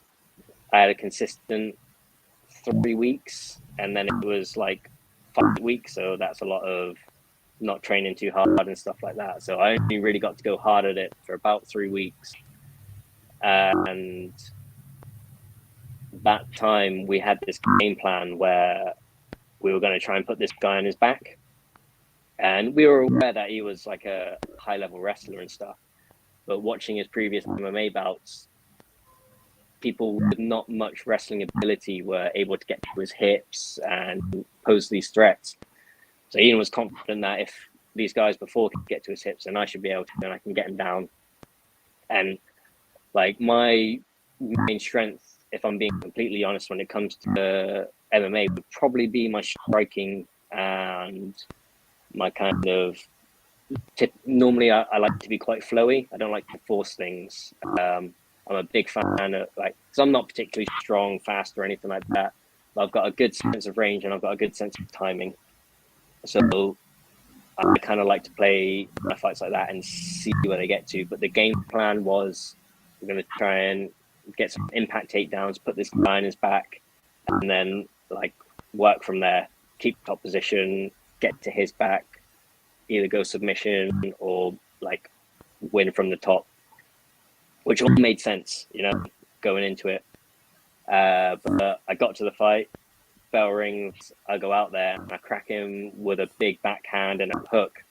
I had a consistent 3 weeks, and then it was like 5 weeks. So that's a lot of not training too hard and stuff like that. So I only really got to go hard at it for about 3 weeks. And that time we had this game plan where we were going to try and put this guy on his back. And we were aware that he was like a high level wrestler and stuff. But watching his previous MMA bouts, people with not much wrestling ability were able to get to his hips and pose these threats. So Ian was confident that if these guys before could get to his hips, then I should be able to, and I can get him down. And like my main strength, if I'm being completely honest, when it comes to MMA, would probably be my striking and my kind of tip. Normally, I like to be quite flowy. I don't like to force things. I'm a big fan of like, because I'm not particularly strong, fast, or anything like that. But I've got a good sense of range and I've got a good sense of timing. So I kind of like to play my fights like that and see where they get to. But the game plan was, we're going to try and get some impact takedowns, put this guy on his back, and then like work from there, keep top position, get to his back, either go submission or like win from the top, which all made sense, you know, going into it. But I got to the fight, bell rings, I go out there and I crack him with a big backhand and a hook.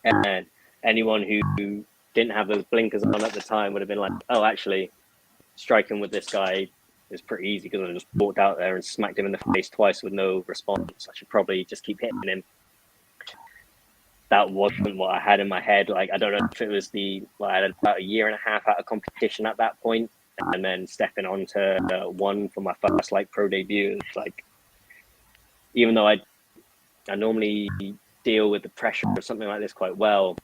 And anyone who didn't have those blinkers on at the time would have been like, oh, actually, striking with this guy is pretty easy, because I just walked out there and smacked him in the face twice with no response. I should probably just keep hitting him. That wasn't what I had in my head. Like, I don't know if it was I had about a year and a half out of competition at that point, and then stepping on to one for my first like pro debut. It's like, even though I normally deal with the pressure of something like this quite well,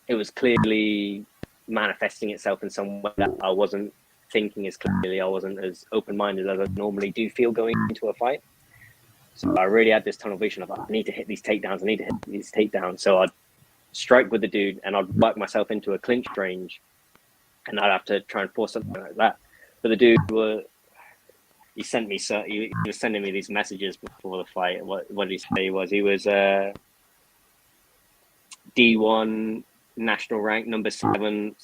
it was clearly manifesting itself in some way that I wasn't thinking as clearly. I wasn't as open-minded as I normally do feel going into a fight. So I really had this tunnel vision of, I need to hit these takedowns. So I'd strike with the dude and I'd work myself into a clinch range, and I'd have to try and force something like that. But the dude he was sending me these messages before the fight. What did he say? He was D1 national rank, number 7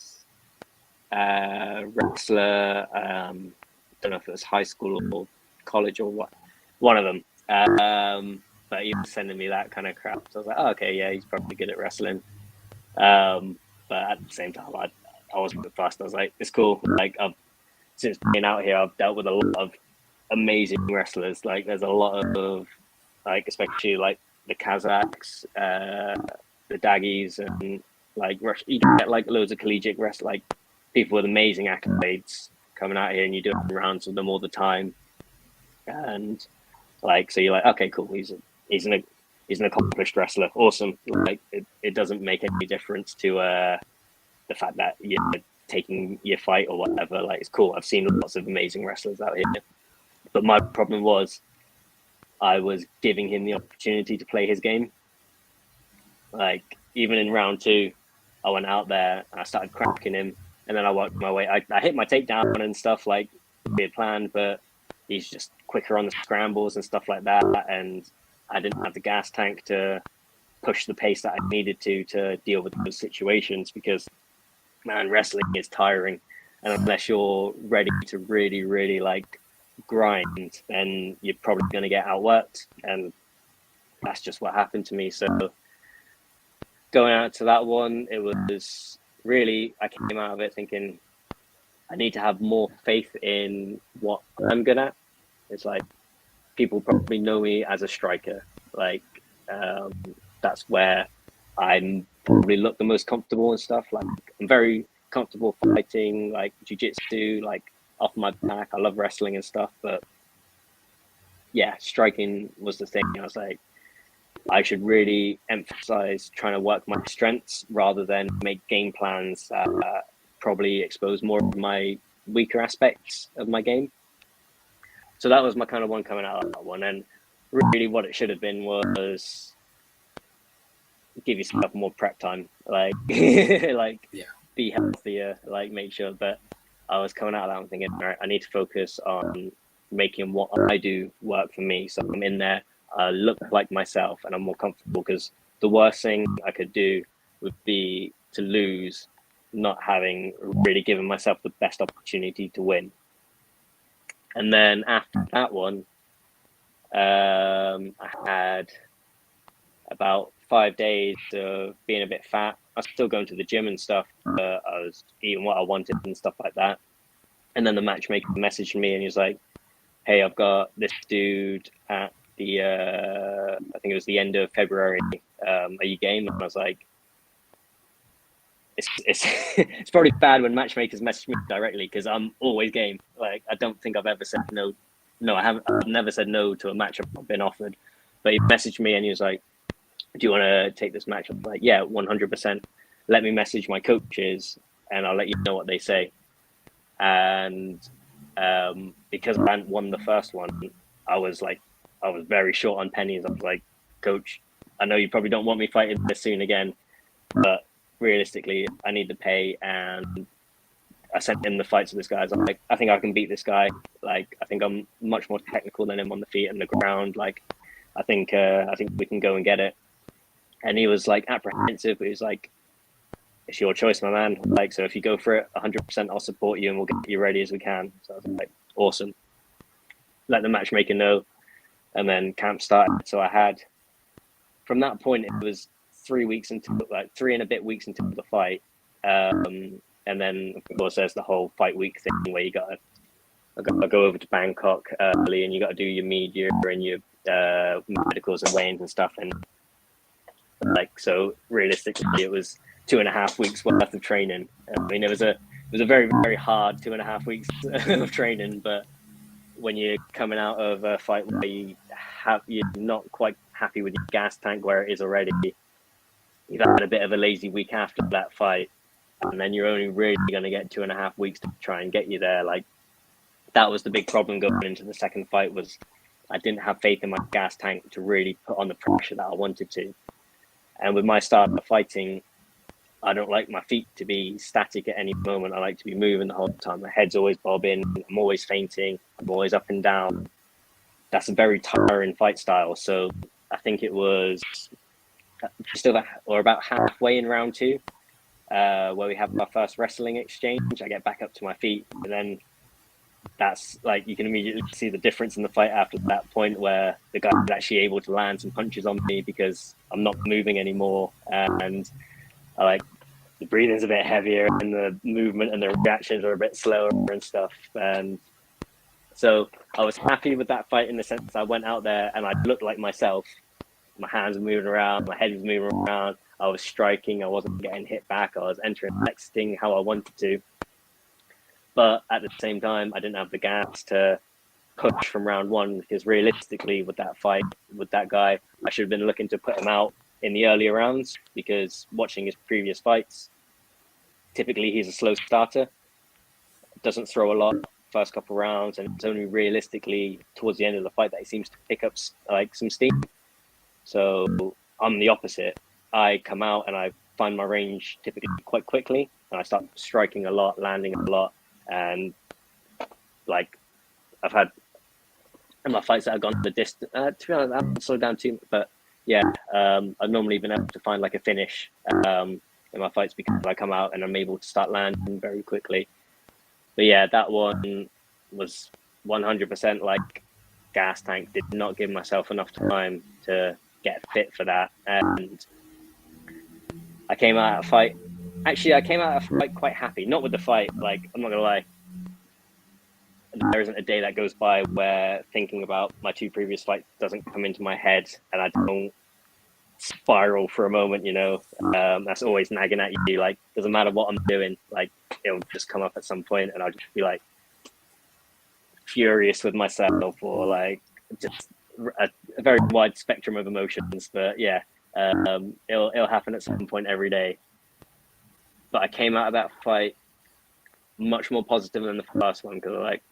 wrestler. Don't know if it was high school or college or what. One of them. But he was sending me that kind of crap. So I was like, oh, okay, yeah, he's probably good at wrestling. But at the same time, I wasn't fussed. I was like, it's cool. Like, since being out here, I've dealt with a lot of amazing wrestlers. Like, there's a lot of like, especially like the Kazakhs, the Daggies, and like you get like loads of collegiate wrestlers, like people with amazing accolades coming out here, and you do rounds with them all the time. And like, so you're like, okay, cool. He's an accomplished wrestler. Awesome. Like, it doesn't make any difference to the fact that you're taking your fight or whatever. Like, it's cool. I've seen lots of amazing wrestlers out here, but my problem was I was giving him the opportunity to play his game. Like, even in round 2, I went out there and I started cracking him, and then I worked my way. I hit my takedown and stuff like we had planned, but he's just quicker on the scrambles and stuff like that. And I didn't have the gas tank to push the pace that I needed to deal with those situations, because, man, wrestling is tiring. And unless you're ready to really, really like grind, then you're probably going to get outworked. And that's just what happened to me. So going out to that one, it was really, I came out of it thinking I need to have more faith in what I'm good at. It's like people probably know me as a striker. Like that's where I'm probably look the most comfortable and stuff. Like I'm very comfortable fighting, like jiu-jitsu, like off my back. I love wrestling and stuff, but yeah, striking was the thing. I was like, I should really emphasize trying to work my strengths rather than make game plans that probably expose more of my weaker aspects of my game. So that was my kind of one coming out of that one. And really what it should have been was give yourself more prep time, like like be healthier, like make sure. But I was coming out of that one thinking, all right, I need to focus on making what I do work for me. So I'm in there, look like myself, and I'm more comfortable, because the worst thing I could do would be to lose, not having really given myself the best opportunity to win. And then after that one, I had about 5 days of being a bit fat. I was still going to the gym and stuff, but I was eating what I wanted and stuff like that. And then the matchmaker messaged me and he was like, hey, I've got this dude at the, I think it was the end of February. Are you game? And I was like, it's it's probably bad when matchmakers message me directly, because I'm always game. Like, I don't think I've ever said no. No, I haven't. I've never said no to a match I've been offered. But he messaged me and he was like, do you want to take this match? I'm like, yeah, 100%. Let me message my coaches and I'll let you know what they say. And because I hadn't won the first one, I was very short on pennies. I was like, coach, I know you probably don't want me fighting this soon again, but realistically, I need the pay. And I sent him the fights of this guy. I'm like, I think I can beat this guy. Like, I think I'm much more technical than him on the feet and the ground. Like, I think we can go and get it. And he was like apprehensive, but he was like, it's your choice, my man. Like, so if you go for it 100%, I'll support you and we'll get you ready as we can. So I was like, awesome. Let the matchmaker know. And then camp started. So I had, from that point, it was 3 weeks until, like 3 and a bit weeks until the fight. And then, of course, there's the whole fight week thing where you got to go over to Bangkok early and you got to do your media and your medicals and weigh-ins and stuff. And like, so realistically, it was 2.5 weeks worth of training. I mean, it was a very, very hard 2.5 weeks of training. But when you're coming out of a fight where you're not quite happy with your gas tank where it is already, you've had a bit of a lazy week after that fight, and then you're only really going to get 2.5 weeks to try and get you there. Like, that was the big problem going into the second fight, was I didn't have faith in my gas tank to really put on the pressure that I wanted to. And with my style of fighting, I don't like my feet to be static at any moment. I like to be moving the whole time. My head's always bobbing. I'm always feinting. I'm always up and down. That's a very tiring fight style. So I think it was about halfway in round 2, where we have our first wrestling exchange. I get back up to my feet, and then that's like, you can immediately see the difference in the fight after that point, where the guy is actually able to land some punches on me because I'm not moving anymore, and the breathing's a bit heavier and the movement and the reactions are a bit slower and stuff. And so I was happy with that fight in the sense I went out there and I looked like myself. My hands were moving around, my head was moving around, I was striking, I wasn't getting hit back, I was entering, exiting how I wanted to. But at the same time, I didn't have the gas to push from round 1, because realistically with that fight, with that guy, I should have been looking to put him out in the earlier rounds, because watching his previous fights, typically he's a slow starter, doesn't throw a lot first couple rounds, and it's only realistically towards the end of the fight that he seems to pick up like some steam. So I'm the opposite. I come out and I find my range typically quite quickly, and I start striking a lot, landing a lot. And like, I've had in my fights that have gone the distance, to be honest, I haven't slowed down too much, but yeah, I've normally been able to find like a finish in my fights, because I come out and I'm able to start landing very quickly. But yeah, that one was 100% like gas tank. Did not give myself enough time to get fit for that. And I came out of a fight. Actually, I came out of a fight quite happy. Not with the fight. Like, I'm not gonna lie. There isn't a day that goes by where thinking about my 2 previous fights doesn't come into my head and I don't spiral for a moment, you know. That's always nagging at you. Like, doesn't matter what I'm doing, like, it'll just come up at some point and I'll just be like furious with myself, or like just a very wide spectrum of emotions. But yeah, it'll happen at some point every day. But I came out of that fight much more positive than the first one, because like,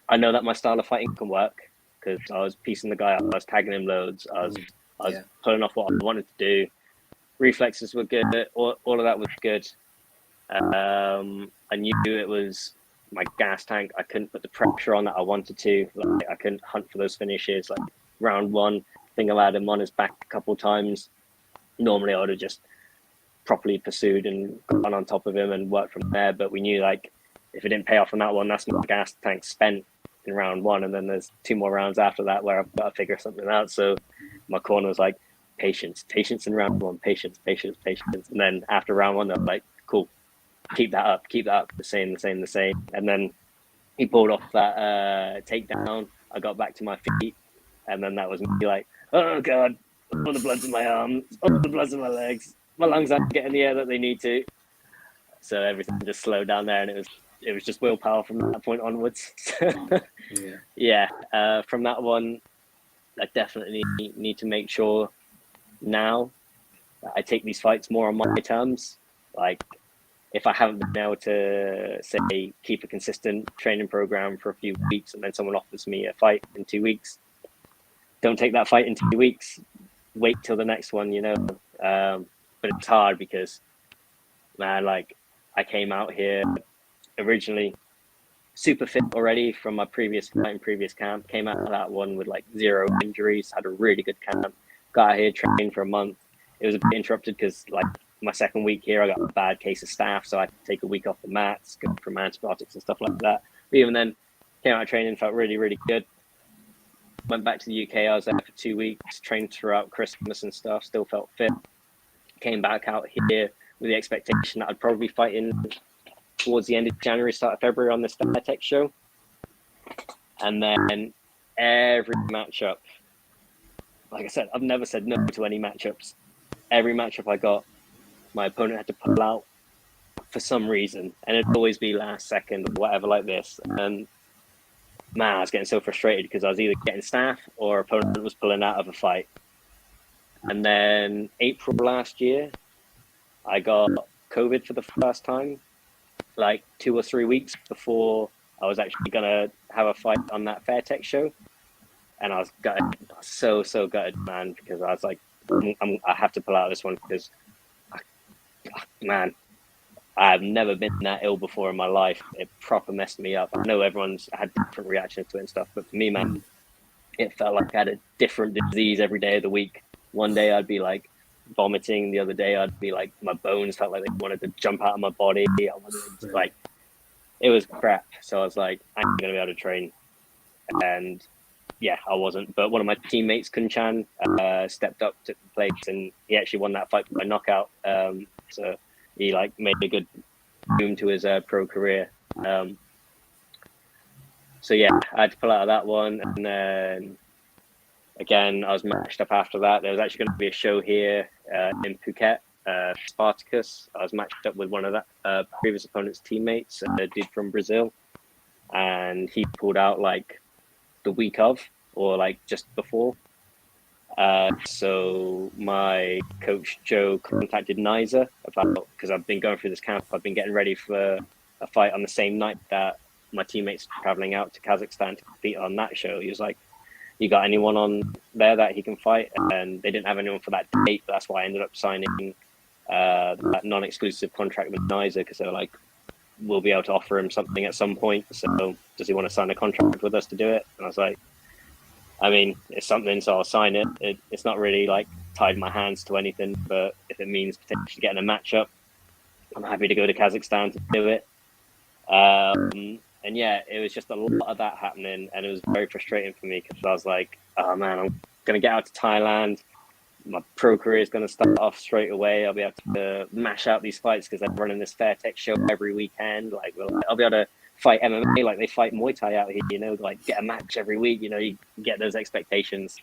I know that my style of fighting can work, because I was piecing the guy up, I was tagging him loads, I was pulling off what I wanted to do. Reflexes were good, all of that was good. I knew it was my gas tank. I couldn't put the pressure on that I wanted to. Like, I couldn't hunt for those finishes. Like round 1, I think I had him on his back a couple times. Normally I would have just properly pursued and gone on top of him and worked from there. But we knew, like, if it didn't pay off on that one, that's my gas tank spent in round 1. And then there's 2 more rounds after that where I've got to figure something out. So my corner was like, patience in round 1, patience. And then after round 1, they're like, cool, keep that up, the same. And then he pulled off that takedown. I got back to my feet, and then that was me like, oh God, all the blood's in my arms, all the blood's in my legs, my lungs aren't getting the air that they need to. So everything just slowed down there, and it was just willpower from that point onwards. From that one, I definitely need to make sure now that I take these fights more on my terms. Like, if I haven't been able to, say, keep a consistent training program for a few weeks, and then someone offers me a fight in 2 weeks, don't take that fight in 2 weeks. Wait till the next one, you know. But it's hard because, man, like, I came out here originally super fit already from my previous fight and previous camp. Came out of that one with like 0 injuries, had a really good camp. Got out here, trained for a month. It was a bit interrupted because, like, my second week here, I got a bad case of staph, so I had to take a week off the mats, go from antibiotics and stuff like that. But even then, came out of training, felt really, really good. Went back to the UK, I was there for 2 weeks, trained throughout Christmas and stuff, still felt fit. Came back out here with the expectation that I'd probably be fighting towards the end of January, start of February on this Fairtech show. And then every matchup, like I said, I've never said no to any matchups. Every matchup I got, my opponent had to pull out for some reason, and it'd always be last second or whatever like this. And man, I was getting so frustrated because I was either getting staph or opponent was pulling out of a fight. And then April last year, I got COVID for the first time, like 2 or 3 weeks before I was actually gonna have a fight on that Fairtech show. And I was gutted, I was so gutted, man, because I was like, I have to pull out of this one because, man, I've never been that ill before in my life. It proper messed me up. I know everyone's had different reactions to it and stuff, but for me, man, it felt like I had a different disease every day of the week. One day I'd be like vomiting. The other day I'd be like, my bones felt like they wanted to jump out of my body. I wanted to, like, it was crap. So I was like, I'm going to be able to train. And yeah, I wasn't. But one of my teammates, Kun-chan, stepped up to the place, and he actually won that fight by knockout. So he like made a good boom to his pro career. So yeah, I had to pull out of that one, and then again I was matched up after that. There was actually going to be a show here in Phuket, Spartacus. I was matched up with one of that previous opponent's teammates, a dude from Brazil, and he pulled out like the week of, or like just before. So my coach Joe contacted Niza about, because I've been going through this camp, I've been getting ready for a fight on the same night that my teammates traveling out to Kazakhstan to compete on that show. He was like, you got anyone on there that he can fight? And they didn't have anyone for that date, but that's why I ended up signing that non-exclusive contract with Niza, because they were like, we'll be able to offer him something at some point, so does he want to sign a contract with us to do it? And I was like, I mean, it's something, so I'll sign it. It's not really like tied my hands to anything, but if it means potentially getting a matchup, I'm happy to go to Kazakhstan to do it. And yeah, it was just a lot of that happening, and it was very frustrating for me because I was like, oh man, I'm going to get out to Thailand. my pro career is going to start off straight away. I'll be able to mash out these fights because they're running this Fair Tech show every weekend. Like, I'll be able to fight MMA like they fight Muay Thai out here, you know, like get a match every week, you know, you get those expectations.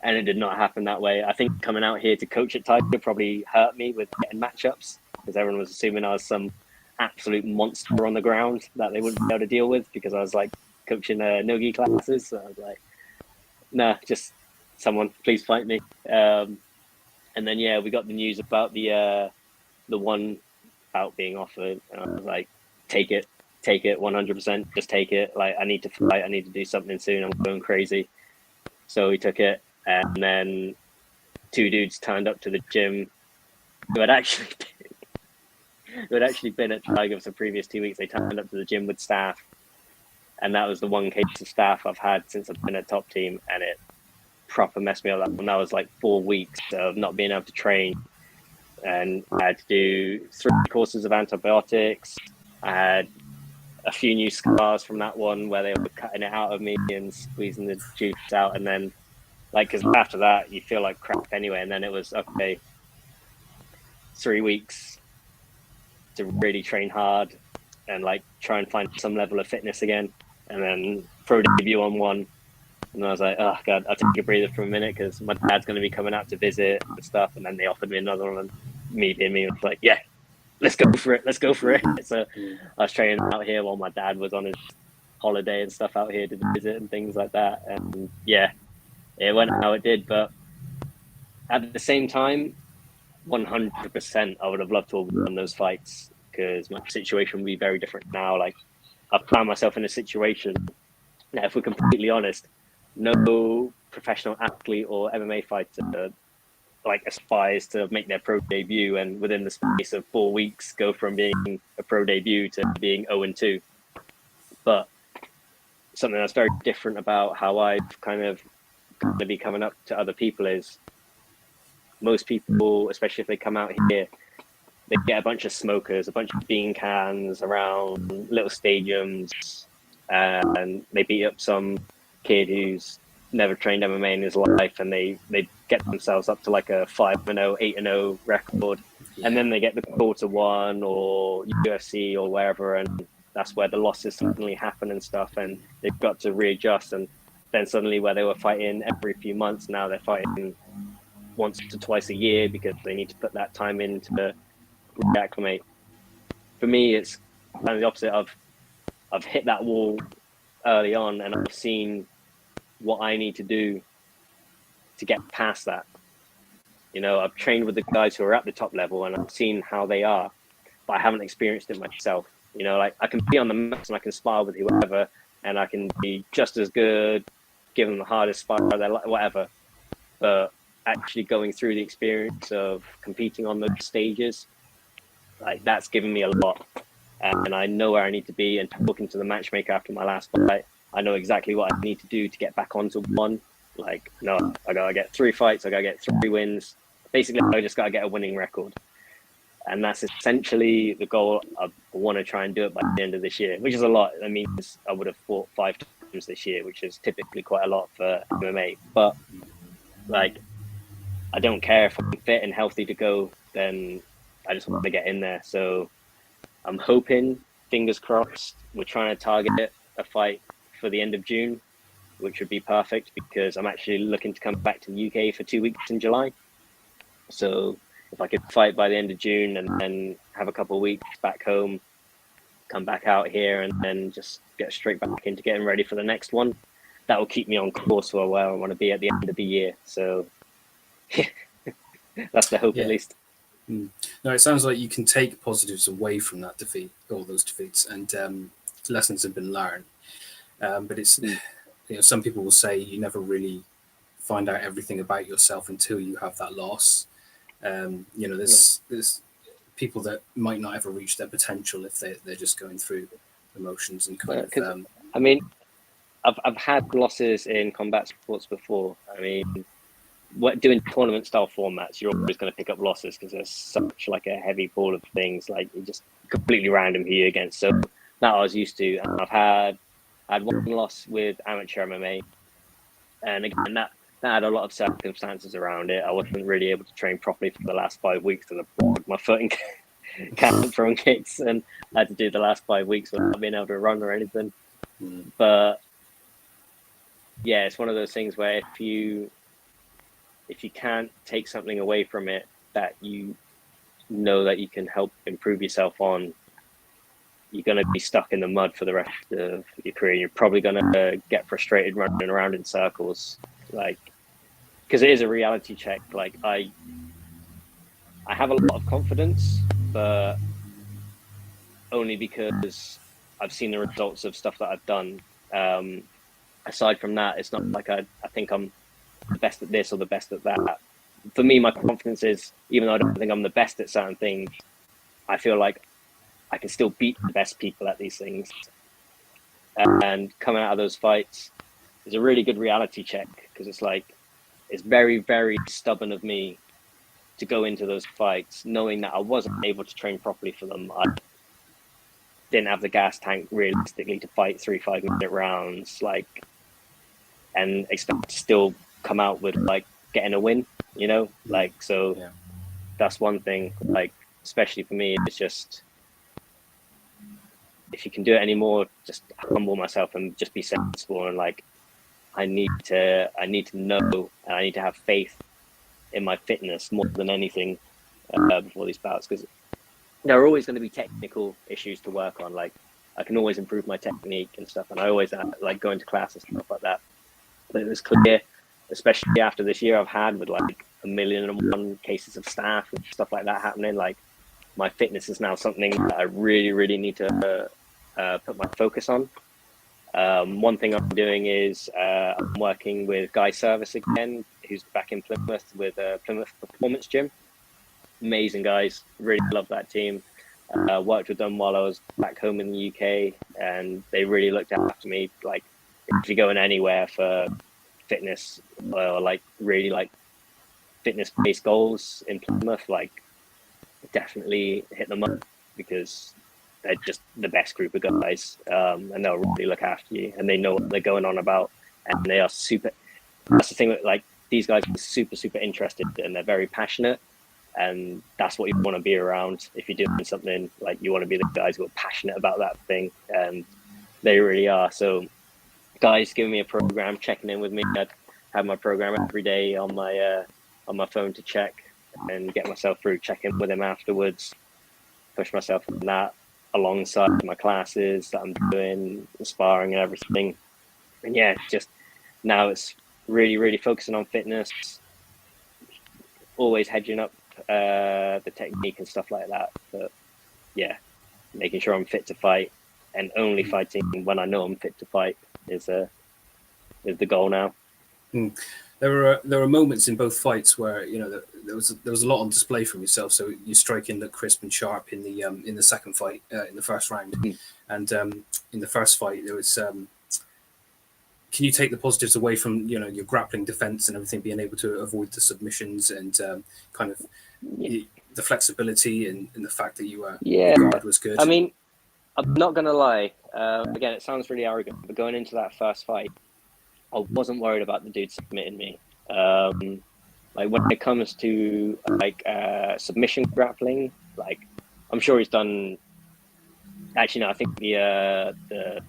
And it did not happen that way. I think coming out here to coach at Tiger probably hurt me with getting matchups because everyone was assuming I was some absolute monster on the ground that they wouldn't be able to deal with because I was like coaching no-gi classes. So I was like, nah, just someone please fight me. And then, yeah, we got the news about the one bout being offered. And I was like, take it 100%, just take it. Like, I need to fight. I need to do something soon. I'm going crazy. So we took it. And then 2 dudes turned up to the gym who had actually been at Tiger for the previous 2 weeks. They turned up to the gym with staff. And that was the one case of staff I've had since I've been at Top Team. And it proper messed me up. That was like 4 weeks of not being able to train. And I had to do 3 courses of antibiotics. I had a few new scars from that one where they were cutting it out of me and squeezing the juice out. And then, like, because after that, you feel like crap anyway. And then it was, okay, 3 weeks to really train hard and, like, try and find some level of fitness again. And then pro debut on one. And I was like, oh, God, I'll take a breather for a minute because my dad's going to be coming out to visit and stuff. And then they offered me another one. And me was like, yeah, let's go for it. So I was training out here while my dad was on his holiday and stuff out here to visit and things like that. And, yeah, it went how it did. But at the same time, 100% I would have loved to have won those fights because my situation would be very different now. Like, I've found myself in a situation, now, if we're completely honest, no professional athlete or MMA fighter like aspires to make their pro debut and within the space of 4 weeks go from being a pro debut to being 0-2. But something that's very different about how I've kind of going to be coming up to other people is most people, especially if they come out here, they get a bunch of smokers, a bunch of bean cans around little stadiums, and they beat up some kid who's never trained MMA in his life, and they get themselves up to like a 5-0, 8-0 record, and then they get the call to one or UFC or wherever, and that's where the losses suddenly happen and stuff, and they've got to readjust. And then suddenly, where they were fighting every few months, now they're fighting once to twice a year because they need to put that time in to reacclimate. For me, it's kind of the opposite. I've hit that wall early on, and I've seen what I need to do to get past that. You know, I've trained with the guys who are at the top level, and I've seen how they are, but I haven't experienced it myself. You know, like I can be on the mats and I can spar with whoever, and I can be just as good, give them the hardest spar, whatever. But actually going through the experience of competing on those stages, like that's given me a lot. And I know where I need to be. And talking to the matchmaker after my last fight, I know exactly what I need to do to get back onto one. Like, no, I gotta get 3 fights, I gotta get 3 wins. Basically, I just gotta get a winning record. And that's essentially the goal. I want to try and do it by the end of this year, which is a lot. I mean, I would have fought 5 times this year, which is typically quite a lot for MMA. But, like, I don't care if I'm fit and healthy to go, then I just want to get in there. So I'm hoping, fingers crossed, we're trying to target a fight for the end of June, which would be perfect because I'm actually looking to come back to the UK for 2 weeks in July. So if I could fight by the end of June and then have a couple of weeks back home, come back out here and then just get straight back into getting ready for the next one, that will keep me on course for where I want to be at the end of the year. So that's the hope, at least. No, it sounds like you can take positives away from that defeat, all those defeats, and lessons have been learned. But it's, you know, some people will say you never really find out everything about yourself until you have that loss. You know, there's people that might not ever reach their potential if they're just going through emotions and kind of. I mean, I've had losses in combat sports before. I mean, doing tournament style formats, you're always going to pick up losses because there's such like a heavy pool of things, like you just completely random who you're against. So that I was used to, and I had one loss with amateur MMA, and again that had a lot of circumstances around it. I wasn't really able to train properly for the last 5 weeks, and I broke my foot and can't throw kicks, and I had to do the last 5 weeks without being able to run or anything. But yeah, it's one of those things where if you can't take something away from it that you know that you can help improve yourself on, you're going to be stuck in the mud for the rest of your career. You're probably going to get frustrated running around in circles, like, because it is a reality check. Like I have a lot of confidence, but only because I've seen the results of stuff that I've done. Aside from that, it's not like I think I'm the best at this or the best at that. For me, my confidence is, even though I don't think I'm the best at certain things, I feel like I can still beat the best people at these things. And coming out of those fights is a really good reality check, because it's like, it's very, very stubborn of me to go into those fights knowing that I wasn't able to train properly for them. I didn't have the gas tank realistically to fight 3 5-minute rounds, like, and expect to still come out with like getting a win, you know, like, so Yeah. that's one thing. Like, especially for me, it's just, if you can do it anymore, just humble myself and just be sensible, and like, I need to know, and I need to have faith in my fitness more than anything before these bouts, because there are always going to be technical issues to work on. Like, I can always improve my technique and stuff, and I always like going to class and stuff like that. But it was clear, especially after this year I've had with like 1,000,001 cases of staph and stuff like that happening, like, my fitness is now something that I really, really need to put my focus on. One thing I'm doing is I'm working with Guy Service again, who's back in Plymouth with Plymouth Performance Gym. Amazing guys, really love that team. Worked with them while I was back home in the UK, and they really looked after me. Like, if you're going anywhere for fitness or like really like fitness-based goals in Plymouth, like, definitely hit them up, because they're just the best group of guys, and they'll really look after you, and they know what they're going on about, and they are super. That's the thing that, like, these guys are super, super interested, and they're very passionate, and that's what you want to be around. If you're doing something, like, you want to be the guys who are passionate about that thing, and they really are. So guys giving me a program, checking in with me. I'd have my program every day on my phone to check and get myself through, check in with him afterwards, push myself in that alongside my classes that I'm doing, sparring and everything. And yeah, just now it's really, really focusing on fitness, always hedging up the technique and stuff like that. But yeah, making sure I'm fit to fight, and only fighting when I know I'm fit to fight is the goal now. There were moments in both fights where, you know, there was a lot on display from yourself. So your striking looked crisp and sharp in the second fight, in the first round, and in the first fight there was. Can you take the positives away from, you know, your grappling defense and everything, being able to avoid the submissions and kind of the flexibility and the fact that your guard was good? I mean, I'm not gonna lie. Again, it sounds really arrogant, but going into that first fight, I wasn't worried about the dude submitting me. Like, when it comes to like submission grappling, like, I'm sure he's done. Actually, no, I think the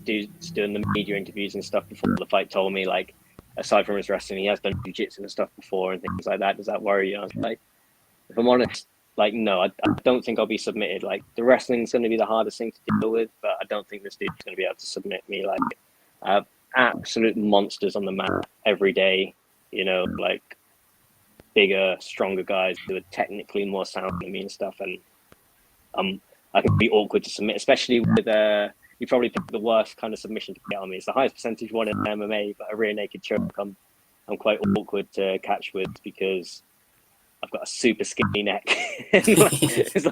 dudes doing the media interviews and stuff before the fight told me, like, aside from his wrestling, he has done jiu-jitsu and stuff before and things like that. Does that worry you? I was like, if I'm honest, like, no, I don't think I'll be submitted. Like, the wrestling's going to be the hardest thing to deal with, but I don't think this dude's going to be able to submit me. Like, I have absolute monsters on the mat every day, you know, like, bigger, stronger guys who are technically more sound than me and stuff, and I can be awkward to submit, especially with you probably pick the worst kind of submission to get on me. It's the highest percentage one in MMA, but a rear naked choke, I'm quite awkward to catch with, because I've got a super skinny neck. It's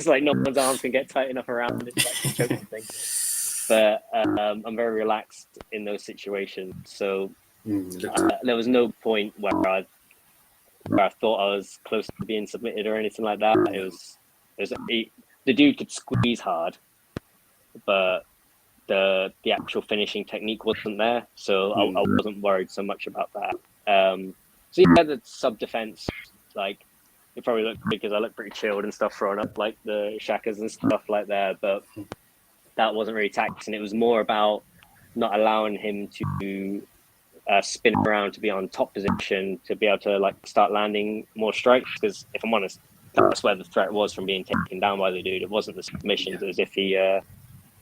like no one's arms can get tight enough around it to actually choke the thing. But I'm very relaxed in those situations, so there was no point where I thought I was close to being submitted or anything like that. It was the dude could squeeze hard, but the actual finishing technique wasn't there, so I wasn't worried so much about that. So yeah, the sub defense, like it probably looked because I look pretty chilled and stuff, throwing up like the shakas and stuff like that. But that wasn't really taxing. It was more about not allowing him to spin around to be on top position to be able to like start landing more strikes. Because if I'm honest, that's where the threat was from being taken down by the dude. It wasn't the submissions. It was if he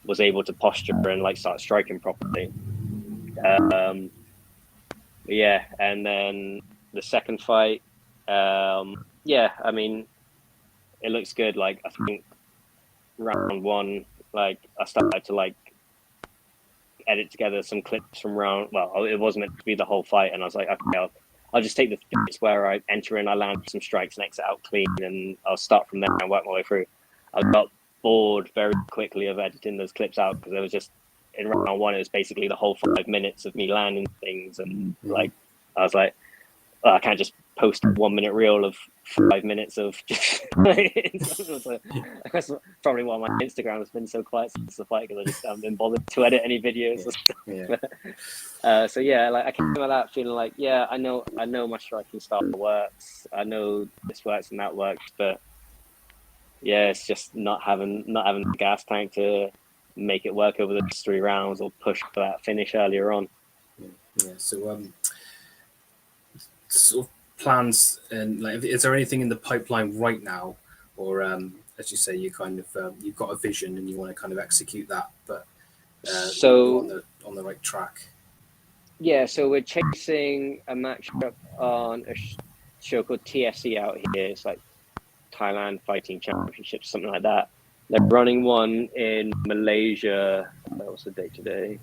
was able to posture and like start striking properly. Yeah, and then the second fight, yeah, I mean, it looks good. Like I think round one, like I started to like edit together some clips from round. Well, it wasn't meant to be the whole fight, and I was like, okay, I'll just take the bits where I enter in, I land some strikes and exit out clean, and I'll start from there and work my way through. I got bored very quickly of editing those clips out because it was just in round one. It was basically the whole 5 minutes of me landing things, and like I was like, I can't just post a 1 minute reel of 5 minutes of just that's probably why my Instagram has been so quiet since the fight, because I just haven't been bothered to edit any videos or stuff. So yeah, like I came out of that feeling like, yeah, I know my striking style works, I know this works and that works, but yeah, it's just not having the gas tank to make it work over those 3 rounds or push for that finish earlier on. Yeah. So sort of plans, and like, is there anything in the pipeline right now, or as you say, you kind of you've got a vision and you want to kind of execute that, but so on the right track? Yeah, so we're chasing a matchup on a show called TFC out here. It's like Thailand Fighting Championship, something like that. They're running one in Malaysia. What's the date today?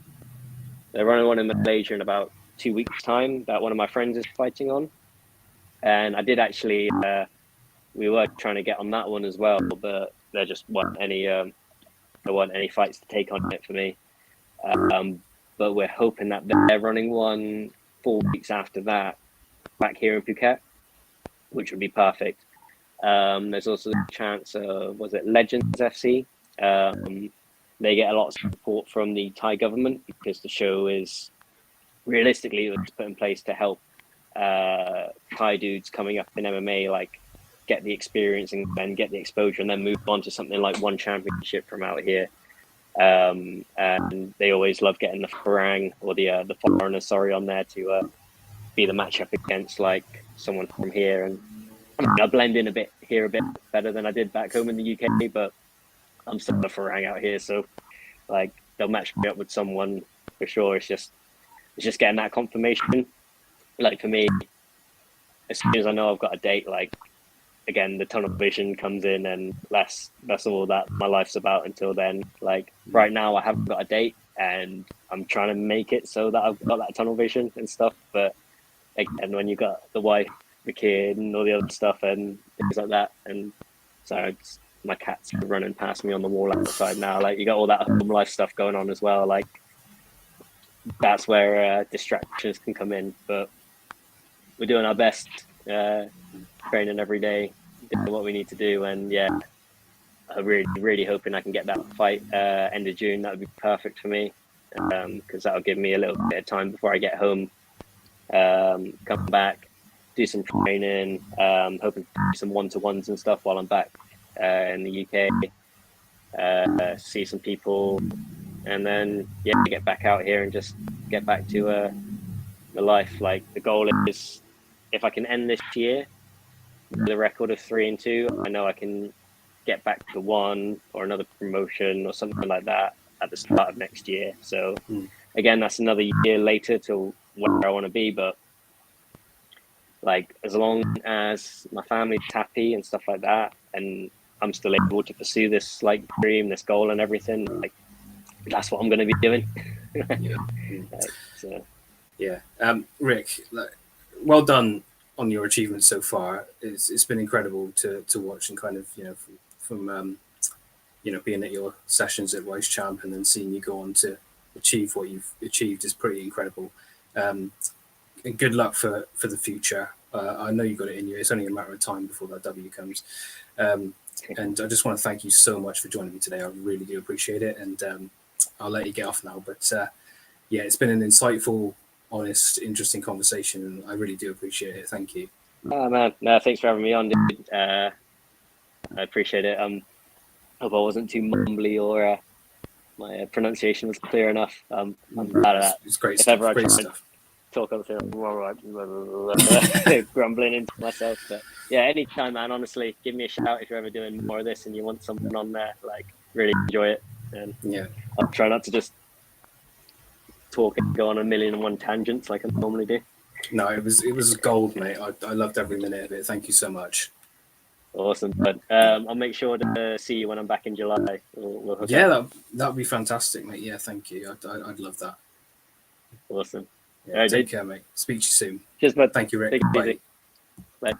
They're running one in Malaysia in about 2 weeks' time that one of my friends is fighting on. And I did actually, we were trying to get on that one as well, but there just weren't any fights to take on it for me. But we're hoping that they're running one 4 weeks after that back here in Phuket, which would be perfect. There's also a chance of, was it Legends FC? They get a lot of support from the Thai government because the show is, realistically, it was put in place to help Thai dudes coming up in MMA, like get the experience and then get the exposure and then move on to something like one championship from out here. And they always love getting the Farang or the foreigner, on there to be the matchup against like someone from here. And I mean, I blend in a bit here, a bit better than I did back home in the UK, but I'm still a Farang out here, so like they'll match me up with someone for sure. It's just getting that confirmation. Like for me, as soon as I know I've got a date, like again, the tunnel vision comes in, and that's all that my life's about until then. Like right now, I haven't got a date, and I'm trying to make it so that I've got that tunnel vision and stuff. But again, when you got the wife, the kid, and all the other stuff and things like that, and so my cat's running past me on the wall outside now. Like you got all that home life stuff going on as well. Like that's where distractions can come in, but we're doing our best, training every day, doing what we need to do, and yeah, I'm really hoping I can get that fight end of June. That would be perfect for me, because that'll give me a little bit of time before I get home, come back, do some training, hoping to do some one-to-ones and stuff while I'm back in the UK, see some people, and then yeah, get back out here and just get back to the life. Like the goal is, if I can end this year with a record of 3-2, I know I can get back to one or another promotion or something like that at the start of next year. So again, that's another year later to where I want to be, but like as long as my family's happy and stuff like that, and I'm still able to pursue this like dream, this goal and everything, like that's what I'm going to be doing. Yeah. Rick, like, well done on your achievements so far. It's been incredible to watch, and kind of, you know, from you know, being at your sessions at Vice Champ and then seeing you go on to achieve what you've achieved is pretty incredible. And good luck for the future. I know you got it in you. It's only a matter of time before that W comes. And I just want to thank you so much for joining me today. I really do appreciate it. And I'll let you get off now. But yeah, it's been an insightful honest, interesting conversation, and I really do appreciate it. Thank you. Oh man, no, thanks for having me on, dude. I appreciate it. Hope I wasn't too mumbly or my pronunciation was clear enough. I'm glad of that. It's great If stuff. ever I Great try stuff. talk on grumbling into myself, but yeah, anytime, man. Honestly, give me a shout if you're ever doing more of this and you want someone on there. Like, really enjoy it, and Yeah. I'll try not to just talk and go on a million and one tangents like I normally do. No, it was gold, mate. I loved every minute of it. Thank you so much. Awesome, but I'll make sure to see you when I'm back in July. We'll hook up. That'd be fantastic, mate. Yeah, thank you. I'd love that. Awesome. Yeah, All right, take dude. care, mate. Speak to you soon. Cheers, bud. Thank you, Rick. Take it Bye. easy. Bye.